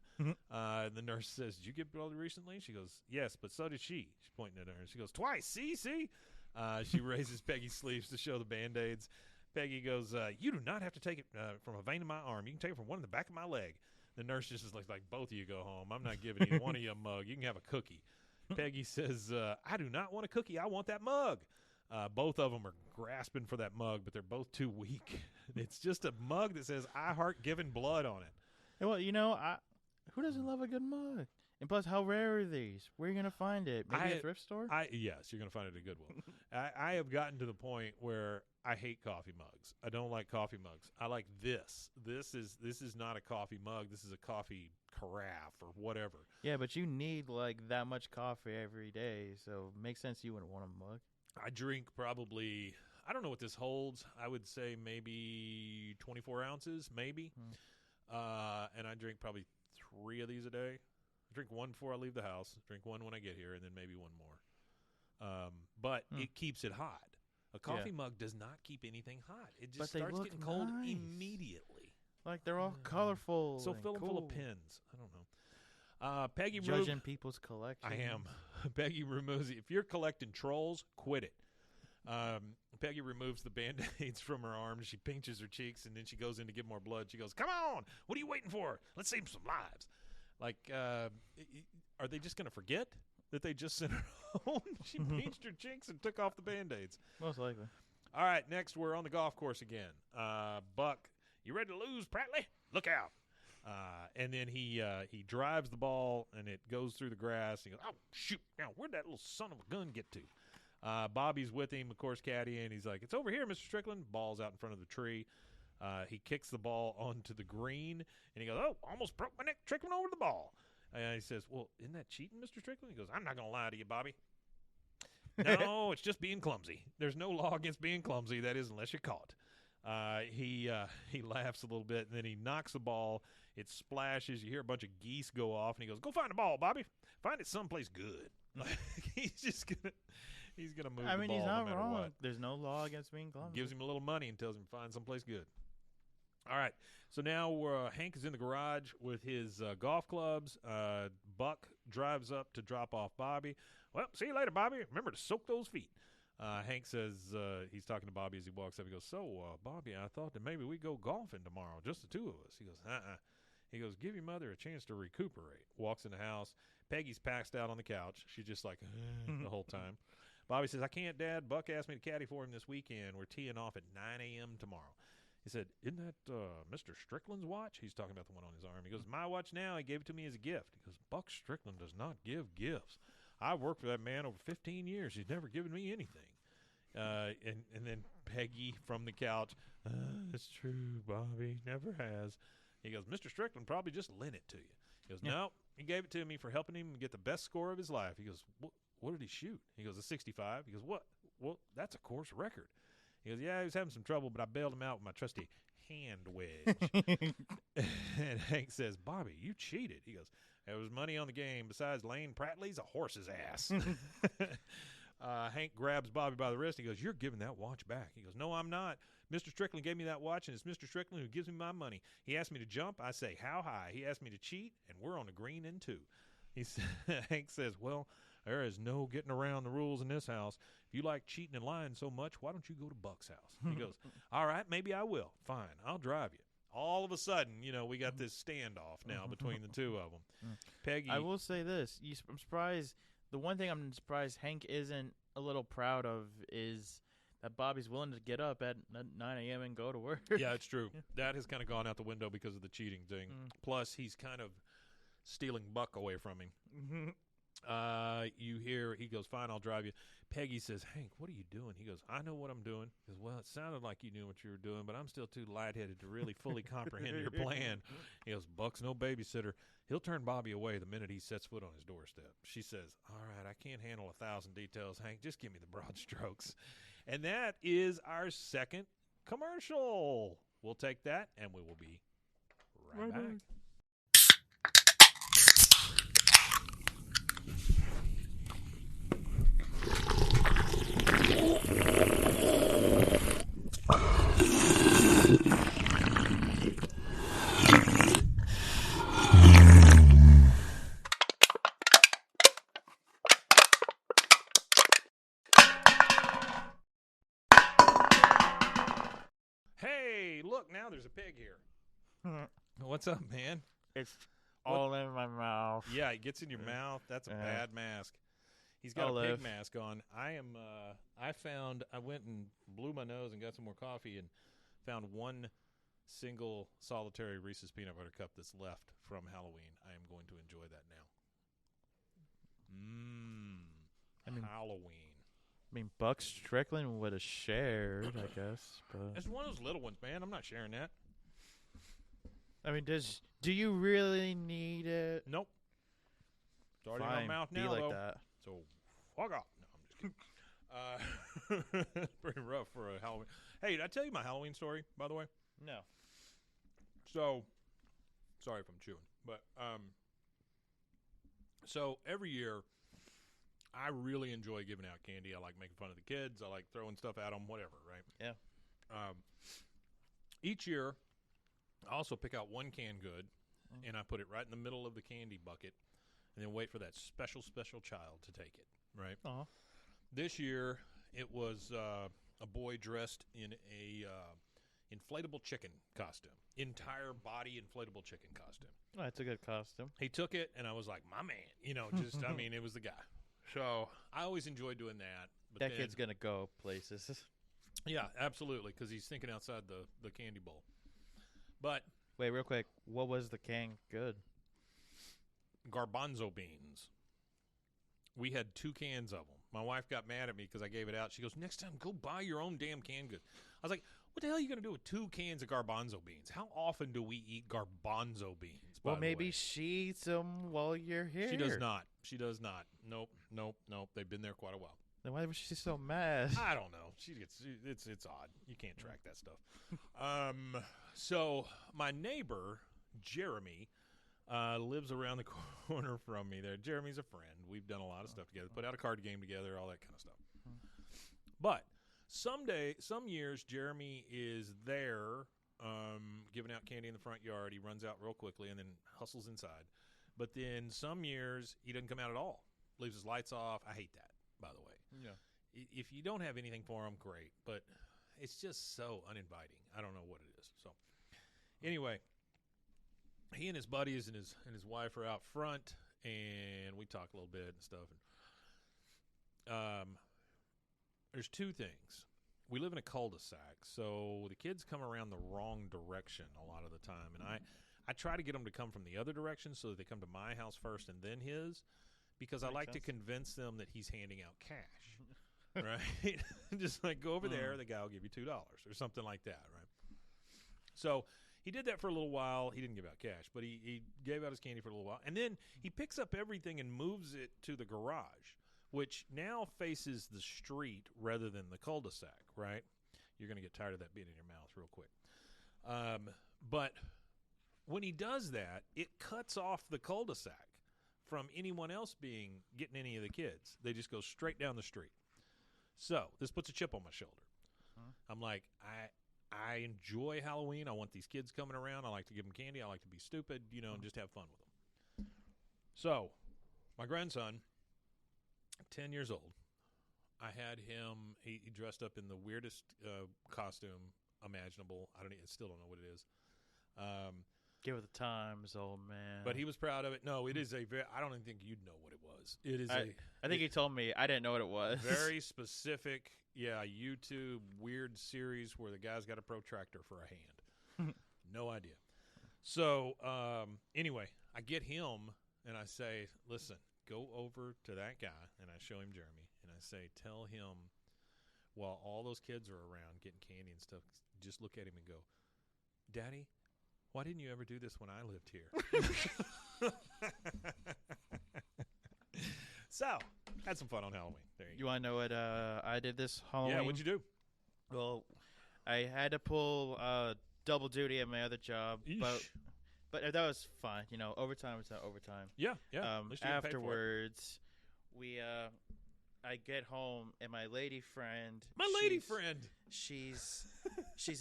And the nurse says, did you get blood recently? She goes, yes, but so did she. She's pointing at her. She goes, twice, see? She raises Peggy's sleeves to show the Band-Aids. Peggy goes, you do not have to take it from a vein in my arm. You can take it from one in the back of my leg. The nurse just is like both of you go home. I'm not giving either one of you a mug. You can have a cookie. Peggy says, I do not want a cookie. I want that mug. Both of them are grasping for that mug, but they're both too weak. It's just a mug that says, I heart giving blood on it. Well, who doesn't love a good mug? And plus, how rare are these? Where are you going to find it? Maybe a thrift store? Yes, you're going to find it at a good one. I have gotten to the point where I hate coffee mugs. I don't like coffee mugs. I like this. This is not a coffee mug. This is a coffee carafe or whatever. Yeah, but you need that much coffee every day, so it makes sense you wouldn't want a mug. I drink probably, I don't know what this holds. I would say maybe 24 ounces, maybe. And I drink probably 3 of these a day. I drink one before I leave the house, drink one when I get here, and then maybe one more. But it keeps it hot. A coffee mug does not keep anything hot. It just starts getting cold immediately. Like they're all colorful. So fill them full of pins. I don't know. Peggy judging people's collection. I am. Peggy Rumuzzi. If you're collecting trolls, quit it. Peggy removes the Band-Aids from her arm. She pinches her cheeks, and then she goes in to give more blood. She goes, come on, what are you waiting for? Let's save some lives. Like, are they just going to forget that they just sent her home? She pinched her cheeks and took off the Band-Aids. Most likely. All right, next we're on the golf course again. Buck, you ready to lose, Prattley? Look out. And then he drives the ball, and it goes through the grass. He goes, oh, shoot. Now, where'd that little son of a gun get to? Bobby's with him, of course, caddy, and he's like, it's over here, Mr. Strickland. Ball's out in front of the tree. He kicks the ball onto the green, and he goes, oh, almost broke my neck trickling over the ball. And he says, well, isn't that cheating, Mr. Strickland? He goes, I'm not going to lie to you, Bobby. No, it's just being clumsy. There's no law against being clumsy. That is, unless you're caught. He laughs a little bit, and then he knocks the ball. It splashes. You hear a bunch of geese go off, and he goes, go find the ball, Bobby. Find it someplace good. Like, he's just going to move the ball he's not no matter wrong. what. There's no law against being clumsy. Gives him a little money and tells him to find someplace good. All right, so now Hank is in the garage with his golf clubs. Buck drives up to drop off Bobby. Well, see you later, Bobby. Remember to soak those feet. Hank says, he's talking to Bobby as he walks up. He goes, so, Bobby, I thought that maybe we go golfing tomorrow, just the two of us. He goes, He goes, give your mother a chance to recuperate. Walks in the house. Peggy's passed out on the couch. She's just like, the whole time. Bobby says, I can't, Dad. Buck asked me to caddy for him this weekend. We're teeing off at 9 a.m. tomorrow. He said, isn't that Mr. Strickland's watch? He's talking about the one on his arm. He goes, my watch now. He gave it to me as a gift. He goes, Buck Strickland does not give gifts. I've worked for that man over 15 years. He's never given me anything. And then Peggy from the couch, it's true, Bobby, never has. He goes, Mr. Strickland probably just lent it to you. He goes, no, he gave it to me for helping him get the best score of his life. He goes, what did he shoot? He goes, a 65. He goes, what? Well, that's a course record. He goes, yeah, he was having some trouble, but I bailed him out with my trusty hand wedge. And Hank says, Bobby, you cheated. He goes, there was money on the game. Besides, Lane Prattley's a horse's ass. Hank grabs Bobby by the wrist. He goes, you're giving that watch back. He goes, no, I'm not. Mr. Strickland gave me that watch, and it's Mr. Strickland who gives me my money. He asked me to jump. I say, how high? He asked me to cheat, and we're on the green in two. Hank says, well, there is no getting around the rules in this house. If you like cheating and lying so much, why don't you go to Buck's house? He goes, all right, maybe I will. Fine, I'll drive you. All of a sudden, we got this standoff now between the two of them. Peggy. I will say this. I'm surprised. The one thing I'm surprised Hank isn't a little proud of is that Bobby's willing to get up at 9 a.m. and go to work. Yeah, it's true. That has kind of gone out the window because of the cheating thing. Plus, he's kind of stealing Buck away from him. You hear, he goes, fine, I'll drive you. Peggy says, Hank, what are you doing? He goes, I know what I'm doing. He goes, well, it sounded like you knew what you were doing, but I'm still too lightheaded to really fully comprehend your plan. He goes, Buck's no babysitter. He'll turn Bobby away the minute he sets foot on his doorstep. She says, all right, I can't handle 1,000 details, Hank. Just give me the broad strokes. And that is our second commercial. We'll take that, and we will be right back. Hey, look, now there's a pig here. What's up, man? It's all in my mouth. Yeah, it gets in your mouth. That's a bad mask. He's got a pig mask on. I went and blew my nose and got some more coffee and found one single solitary Reese's peanut butter cup that's left from Halloween. I am going to enjoy that now. Halloween. I mean, Buck Strickland would have shared, I guess. But It's one of those little ones, man. I'm not sharing that. I mean, do you really need it? Nope. It's already in Fine, my mouth be now, like though. that. So, fuck off. No, I'm just kidding. Pretty rough for a Halloween. Hey, did I tell you my Halloween story, by the way? No. So, sorry if I'm chewing, but so every year I really enjoy giving out candy. I like making fun of the kids. I like throwing stuff at them, whatever, right? Yeah. Each year, I also pick out one canned good, and I put it right in the middle of the candy bucket, and then wait for that special child to take it, right? Uh-huh. This year, it was a boy dressed in a inflatable chicken costume, entire body inflatable chicken costume. Oh, that's a good costume. He took it, and I was like, my man. Just, I mean, it was the guy. So I always enjoy doing that. But That kid's going to go places. Yeah, absolutely, because he's thinking outside the candy bowl. But Wait, real quick. What was the can good? garbanzo beans. We had 2 cans of them. My wife got mad at me because I gave it out. She goes, next time, go buy your own damn canned goods. I was like, what the hell are you going to do with 2 cans of garbanzo beans? How often do we eat garbanzo beans? Well, maybe she eats them while you're here. She does not. She does not. Nope. They've been there quite a while. Then why was she so mad? I don't know. It's odd. You can't track that stuff. So my neighbor, Jeremy, lives around the corner from me there. Jeremy's a friend. We've done a lot of stuff together. Put out a card game together, all that kind of stuff. But some years, Jeremy is there giving out candy in the front yard. He runs out real quickly and then hustles inside. But then some years, he doesn't come out at all. Leaves his lights off. I hate that, by the way. Yeah. If you don't have anything for him, great. But it's just so uninviting. I don't know what it is. So anyway, he and his buddies and his wife are out front, and we talk a little bit and stuff. And there's 2 things. We live in a cul-de-sac, so the kids come around the wrong direction a lot of the time. And I try to get them to come from the other direction so that they come to my house first and then his, because I like to convince them that he's handing out cash, right? Just like, go over there, the guy will give you $2 or something like that, right? So he did that for a little while. He didn't give out cash, but he gave out his candy for a little while. And then he picks up everything and moves it to the garage, which now faces the street rather than the cul-de-sac, right? You're going to get tired of that being in your mouth real quick. But when he does that, it cuts off the cul-de-sac from anyone else getting any of the kids. They just go straight down the street. So this puts a chip on my shoulder. I'm like, I enjoy Halloween. I want these kids coming around. I like to give them candy. I like to be stupid, and just have fun with them. So my grandson, 10 years old, I had him, he dressed up in the weirdest costume imaginable. I still don't know what it is. Give it the times, old man. But he was proud of it. No, it is I don't even think you'd know what it was. It is I think he told me. I didn't know what it was. Very specific, YouTube weird series where the guy's got a protractor for a hand. No idea. So, anyway, I get him and I say, listen, go over to that guy, and I show him Jeremy, and I say, tell him while all those kids are around getting candy and stuff, just look at him and go, Daddy, why didn't you ever do this when I lived here? So, had some fun on Halloween. There you go. You want to know what I did this Halloween? Yeah, what'd you do? Well, I had to pull double duty at my other job, but that was fine. Overtime was not overtime. Yeah. At least you get paid for it. Afterwards, I get home and my lady friend. She's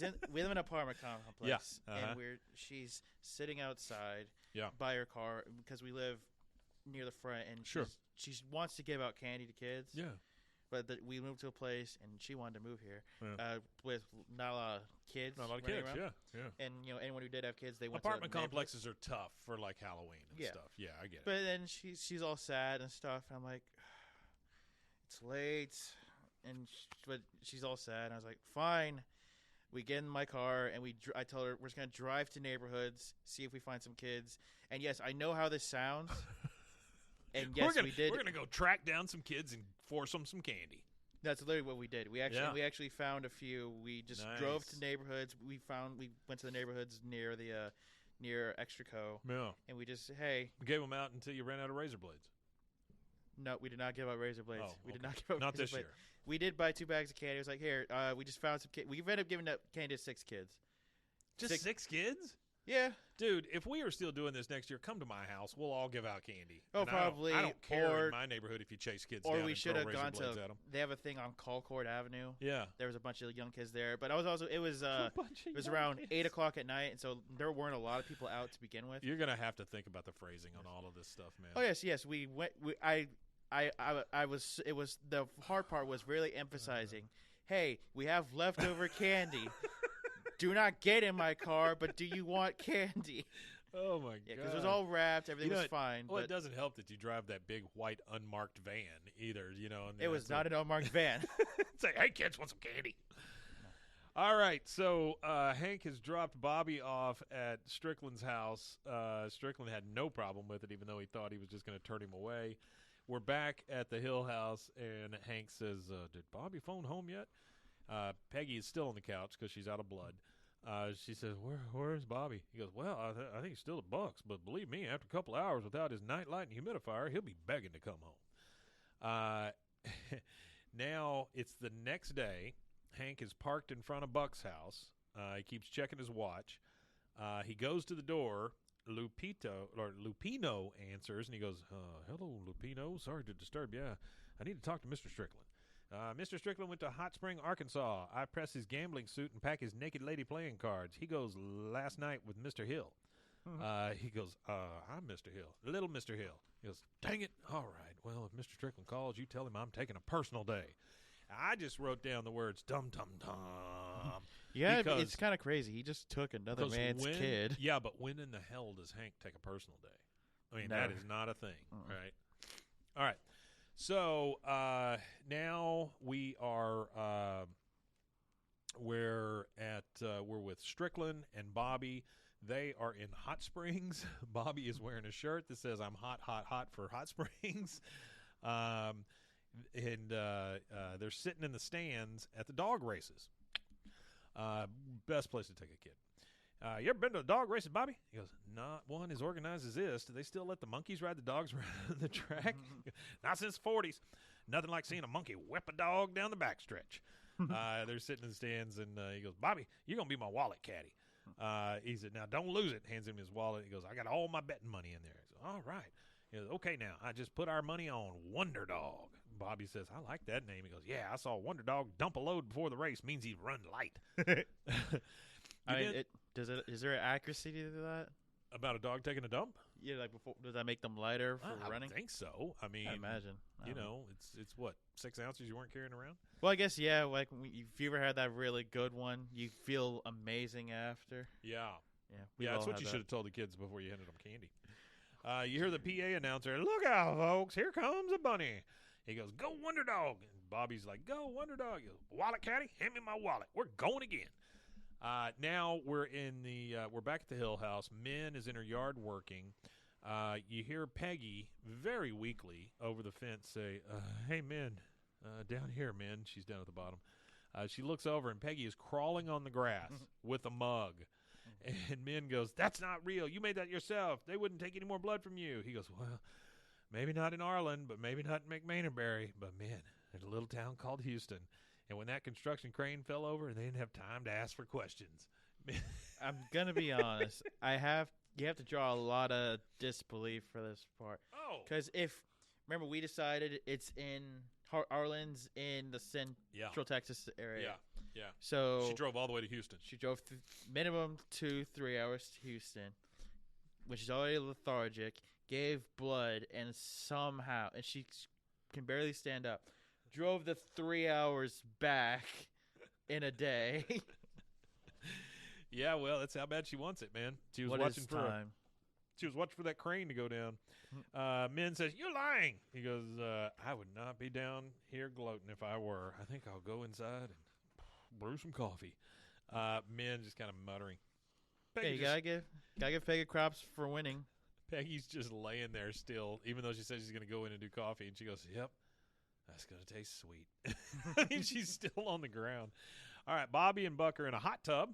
in. We live in an apartment complex. Yeah. And she's sitting outside. By her car because we live near the front, and she wants to give out candy to kids. Yeah. But we moved to a place, and she wanted to move here with not a lot of kids. Not a lot of kids, around. yeah. And anyone who did have kids, they went apartment to complexes are tough for like Halloween and stuff. Yeah, I get it. But then she's all sad and stuff, and I'm like, it's late, but she's all sad, and I was like, fine. We get in my car, and I told her we're just gonna drive to neighborhoods, see if we find some kids. And yes, I know how this sounds. And yes, we did. We're gonna go track down some kids and force them some candy. That's literally what we did. We actually found a few. We just drove to neighborhoods. We went to the neighborhoods near Extraco. Yeah. And we just we gave them out until you ran out of razor blades. No, we did not give out razor blades. We did not give out not razor this blades. year. We did buy 2 bags of candy. It was like, here, we just found some candy. We ended up giving up candy to 6 kids. Just 6 kids? Yeah. Dude, if we are still doing this next year, come to my house. We'll all give out candy. Oh, probably. I don't care in my neighborhood if you chase kids down. Or we should have gone to. At them. They have a thing on Colcord Avenue. Yeah. There was a bunch of young kids there, but it was around 8 o'clock at night, and so there weren't a lot of people out to begin with. You're gonna have to think about the phrasing on all of this stuff, man. Oh yes. We went. I was. It was the hard part was really emphasizing. hey, we have leftover candy. Do not get in my car, but do you want candy? Oh, my God. Because it was all wrapped. Everything was fine. Well, but it doesn't help that you drive that big, white, unmarked van either, you know. it was not an unmarked van. It's like, hey, kids, want some candy? All right, so Hank has dropped Bobby off at Strickland's house. Strickland had no problem with it, even though he thought he was just going to turn him away. We're back at the Hill house, and Hank says, did Bobby phone home yet? Peggy is still on the couch because she's out of blood. She says, where's Bobby? He goes, well, I think he's still at Buck's, but believe me, after a couple hours without his nightlight and humidifier, he'll be begging to come home. Now it's the next day. Hank is parked in front of Buck's house. He keeps checking his watch. He goes to the door. Lupino answers, and he goes, hello, Lupino. Sorry to disturb you. I need to talk to Mr. Strickland. Mr. Strickland went to Hot Spring, Arkansas. I press his gambling suit and pack his naked lady playing cards. He goes last night with Mr. Hill. He goes, I'm Mr. Hill. Little Mr. Hill. He goes, dang it. All right. Well, if Mr. Strickland calls, you tell him I'm taking a personal day. I just wrote down the words dum-dum-dum. Yeah, it's kind of crazy. He just took another man's kid. Yeah, but when in the hell does Hank take a personal day? I mean, that is not a thing, right? All right. So now we are we're with Strickland and Bobby. They are in Hot Springs. Bobby is wearing a shirt that says "I'm hot, hot, hot for Hot Springs," and they're sitting in the stands at the dog races. Best place to take a kid. You ever been to a dog races, Bobby? He goes, not one as organized as this. Do they still let the monkeys ride the dogs around the track? Not since the 40s. Nothing like seeing a monkey whip a dog down the backstretch. They're sitting in the stands, and he goes, Bobby, you're going to be my wallet caddy. He said, now don't lose it. Hands him his wallet. He goes, I got all my betting money in there. He goes, all right. He goes, okay, now, I just put our money on Wonder Dog. Bobby says, I like that name. He goes, yeah, I saw Wonder Dog dump a load before the race. Means he'd run light. Is there an accuracy to that? About a dog taking a dump? Yeah, like before, does that make them lighter for running? I think so. I mean, I imagine. You know, it's what, 6 ounces you weren't carrying around? Well, I guess, yeah, like if you ever had that really good one, you feel amazing after. Yeah. Yeah, that's what you should have told the kids before you handed them candy. You hear the PA announcer, look out, folks, here comes a bunny. He goes, go Wonder Dog. And Bobby's like, go Wonder Dog. He goes, wallet caddy, hand me my wallet. We're going again. Now we're we're back at the Hill house. Min is in her yard working. You hear Peggy very weakly over the fence say, hey, Min, down here, Min. She's down at the bottom. She looks over, and Peggy is crawling on the grass with a mug. And Min goes, that's not real. You made that yourself. They wouldn't take any more blood from you. He goes, well, maybe not in Arlen, but maybe not in McMainterbury. But, man, there's a little town called Houston. And when that construction crane fell over, they didn't have time to ask for questions. I'm going to be honest. You have to draw a lot of disbelief for this part. Oh. Because remember, we decided it's in Arlen's in the Central Texas area. Yeah. So she drove all the way to Houston. She drove minimum 2-3 hours to Houston, which is already lethargic, gave blood, and she can barely stand up. Drove the 3 hours back in a day. Yeah, well, that's how bad she wants it, man. She was watching for that crane to go down. Min says, you're lying. He goes, I would not be down here gloating if I were. I think I'll go inside and brew some coffee. Min just kind of muttering. Hey, you gotta give Peggy props for winning. Peggy's just laying there still, even though she says she's going to go in and do coffee. And she goes, yep, that's going to taste sweet. I mean, she's still on the ground. All right, Bobby and Buck are in a hot tub.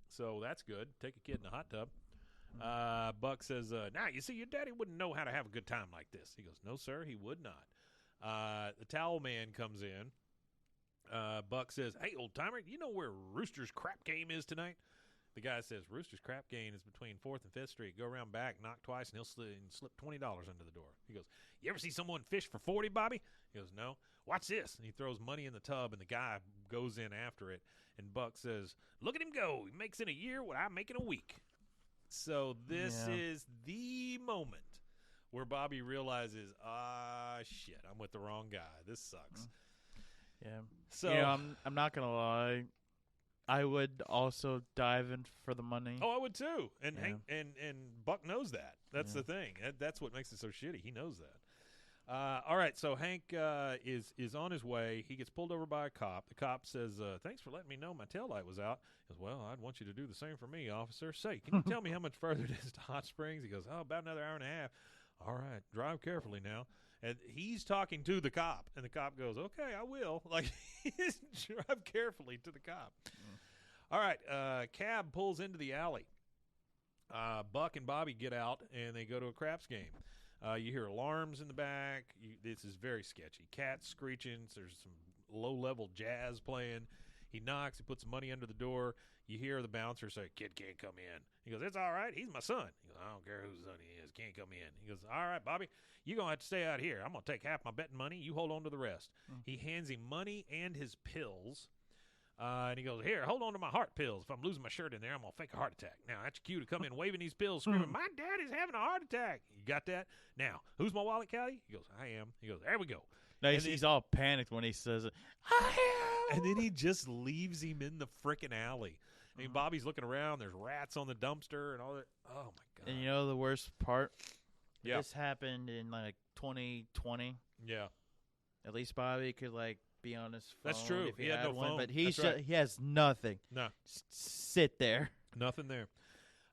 So that's good. Take a kid in a hot tub. Buck says, now, you see, your daddy wouldn't know how to have a good time like this. He goes, no, sir, he would not. The towel man comes in. Buck says, hey, old timer, you know where Rooster's crap game is tonight? The guy says, Rooster's crap game is between 4th and 5th Street. Go around back, knock twice, and he'll slip $20 under the door. He goes, you ever see someone fish for 40, Bobby? He goes, no. Watch this. And he throws money in the tub, and the guy goes in after it. And Buck says, look at him go. He makes in a year what I make in a week. So this is the moment where Bobby realizes, shit, I'm with the wrong guy. This sucks. Yeah. So I'm not gonna lie. I would also dive in for the money. I would too. And Yeah. Hank and Buck knows that. That's the thing. That's what makes it so shitty. He knows that. All right, so Hank is on his way. He gets pulled over by a cop. The cop says, "Thanks for letting me know my taillight was out." He goes, "Well, I'd want you to do the same for me, officer. Say, can you tell me how much further it is to Hot Springs?" He goes, "Oh, about another hour and a half." "All right, drive carefully now." And he's talking to the cop, and the cop goes, "Okay, I will." Like, drive carefully to the cop. All right, cab pulls into the alley. Buck and Bobby get out, and they go to a craps game. You hear alarms in the back. This is very sketchy. Cats screeching. There's some low-level jazz playing. He knocks. He puts money under the door. You hear the bouncer say, "Kid can't come in." He goes, "It's all right. He's my son." He goes, "I don't care whose son he is. Can't come in." He goes, "All right, Bobby, you're going to have to stay out here. I'm going to take half my betting money. You hold on to the rest." He hands him money and his pills. And he goes, "Here, hold on to my heart pills. If I'm losing my shirt in there, I'm going to fake a heart attack." Now, that's your cue to come in waving these pills, screaming, "My dad is having a heart attack." You got that? Now, who's my wallet, Callie? He goes, "I am." He goes, "There we go." No, he's all panicked when he says it. "I am." And then he just leaves him in the frickin' alley. I mean, Bobby's looking around. There's rats on the dumpster and all that. Oh, my God. And you know the worst part? Yeah. This happened in, like, 2020. Yeah. At least Bobby could, like, be on his phone. That's true. If He had no one, phone. But That's right. he has nothing. No. Sit there. Nothing there.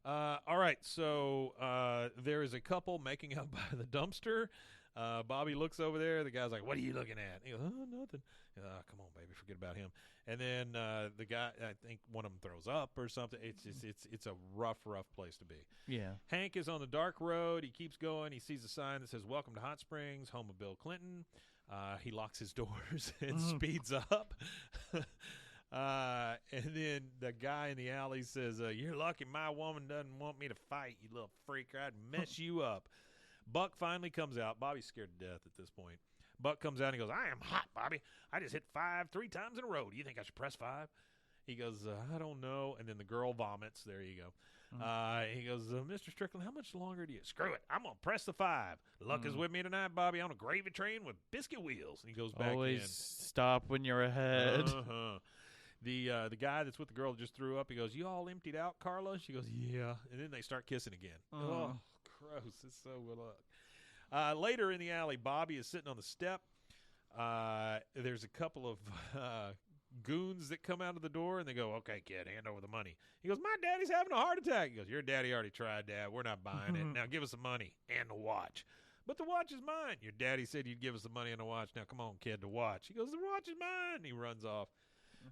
All right, so there is a couple making out by the dumpster. Bobby looks over there. The guy's like, "What are you looking at?" He goes, "Oh, nothing." Come on, baby, forget about him. And then the guy, I think one of them throws up or something. It's a rough place to be. Yeah. Hank is on the dark road. He keeps going. He sees a sign that says, "Welcome to Hot Springs, home of Bill Clinton." He locks his doors and speeds up. And then the guy in the alley says, "You're lucky my woman doesn't want me to fight, you little freaker. I'd mess you up." Buck finally comes out. Bobby's scared to death at this point. Buck comes out and he goes, "I am hot, Bobby. I just hit 5 3 times in a row. Do you think I should press 5? He goes, "I don't know." And then the girl vomits. There you go. He goes, "Mr. Strickland, how much longer do you?" "Screw it. I'm going to press the 5. Luck is with me tonight, Bobby, on a gravy train with biscuit wheels." And he goes back Always in. stop when you're ahead. The guy that's with the girl that just threw up, he goes, "You all emptied out, Carla?" She goes, "Yeah." And then they start kissing again. Oh, gross. It's so well. Later in the alley, Bobby is sitting on the step. There's a couple of goons that come out of the door, and they go, "Okay, kid, hand over the money." He goes, "My daddy's having a heart attack." He goes, "Your daddy already tried, Dad. We're not buying it. Now give us the money and the watch." "But the watch is mine." "Your daddy said you'd give us the money and the watch. Now come on, kid, the watch." He goes, "The watch is mine." He runs off.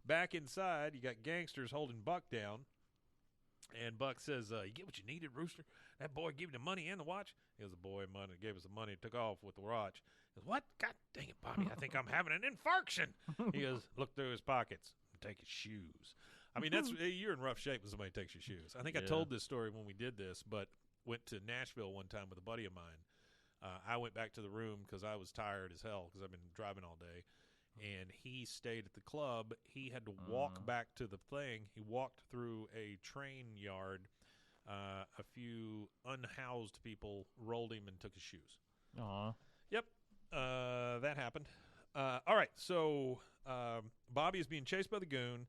Back inside, you got gangsters holding Buck down. And Buck says, "You get what you needed, Rooster? That boy gave you the money and the watch?" He goes, "The boy gave us the money and took off with the watch." He goes, "What? God dang it, Bobby. I think I'm having an infarction." He goes, "Look through his pockets and take his shoes." I mean, you're in rough shape when somebody takes your shoes. I think I told this story when we did this, but went to Nashville one time with a buddy of mine. I went back to the room because I was tired as hell because I've been driving all day. And he stayed at the club. He had to walk back to the thing. He walked through a train yard. A few unhoused people rolled him and took his shoes. Aw. Yep, that happened. All right, so Bobby is being chased by the goon,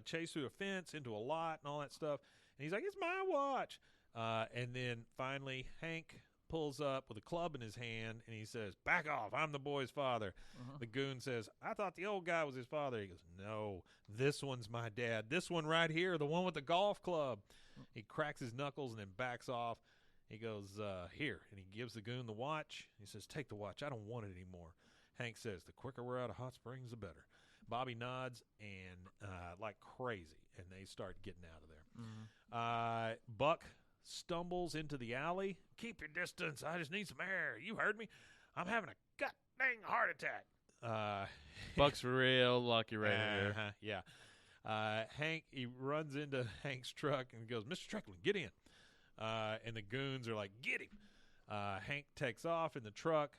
chased through a fence into a lot and all that stuff. And he's like, "It's my watch." And then finally Hank pulls up with a club in his hand, and he says, "Back off, I'm the boy's father." The goon says, "I thought the old guy was his father." He goes, "No, this one's my dad. This one right here, the one with the golf club." He cracks his knuckles and then backs off. He goes, "Here," and he gives the goon the watch. He says, "Take the watch. I don't want it anymore." Hank says, "The quicker we're out of Hot Springs, the better." Bobby nods and like crazy, and they start getting out of there. Buck stumbles into the alley. "Keep your distance. I just need some air. You heard me. I'm having a god dang heart attack." Buck's real lucky right here. Yeah. Hank, he runs into Hank's truck and goes, "Mr. Strickland, get in." And the goons are like, "Get him." Hank takes off in the truck.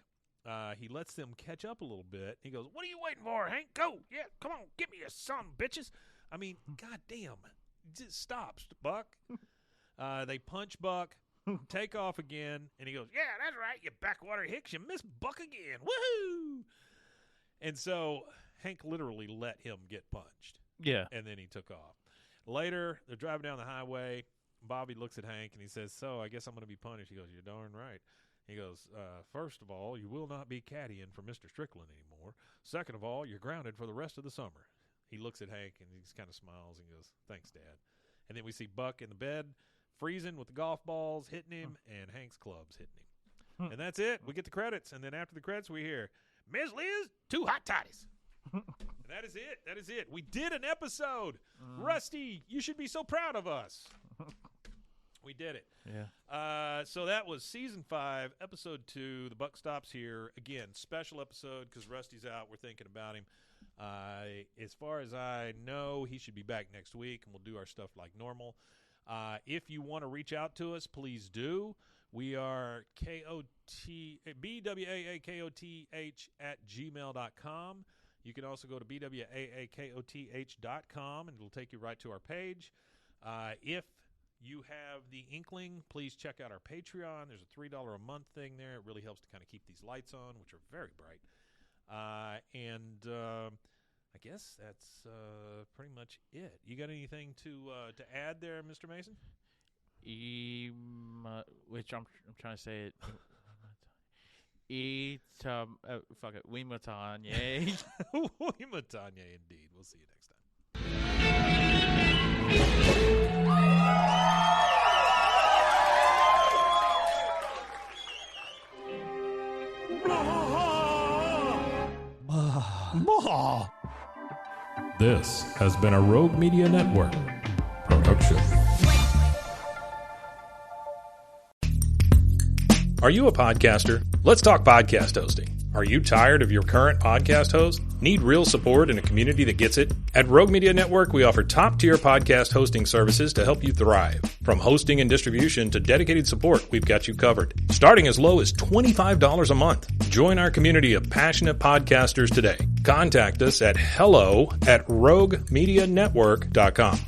He lets them catch up a little bit. He goes, "What are you waiting for, Hank? Go. Yeah, come on. Get me some bitches." I mean, goddamn. Just stop, Buck. They punch Buck, take off again, and he goes, "Yeah, that's right, you backwater hicks. You missed Buck again. Woohoo!" And so Hank literally let him get punched. Yeah. And then he took off. Later, they're driving down the highway. Bobby looks at Hank and he says, so I guess I'm going to be punished. He goes, you're darn right. He goes, first of all, you will not be caddying for Mr. Strickland anymore. Second of all, you're grounded for the rest of the summer. He looks at Hank and he just kind of smiles and goes, thanks, Dad. And then we see Buck in the bed, freezing with the golf balls, hitting him, and Hank's clubs hitting him. And that's it. We get the credits. And then after the credits, we hear, Ms. Liz, 2 hot toddies. And that is it. That is it. We did an episode. Rusty, you should be so proud of us. We did it. Yeah. So that was season 5, episode 2. The buck stops here. Again, special episode because Rusty's out. We're thinking about him. As far as I know, he should be back next week, and we'll do our stuff like normal. If you want to reach out to us, please do. We are BWAAKOTH@gmail.com. You can also go to BWAAKOTH.com, and it'll take you right to our page. If you have the inkling, please check out our Patreon. There's a $3 a month thing there. It really helps to kind of keep these lights on, which are very bright. I guess that's pretty much it. You got anything to add there, Mr. Mason? Which I'm trying to say it. Fuck it. Wimatanye. Wimatanye, indeed. We'll see you next time. This has been a Rogue Media Network production. Are you a podcaster? Let's talk podcast hosting. Are you tired of your current podcast host? Need real support in a community that gets it? At Rogue Media Network, we offer top-tier podcast hosting services to help you thrive. From hosting and distribution to dedicated support, we've got you covered. Starting as low as $25 a month. Join our community of passionate podcasters today. Contact us at hello@roguemedianetwork.com.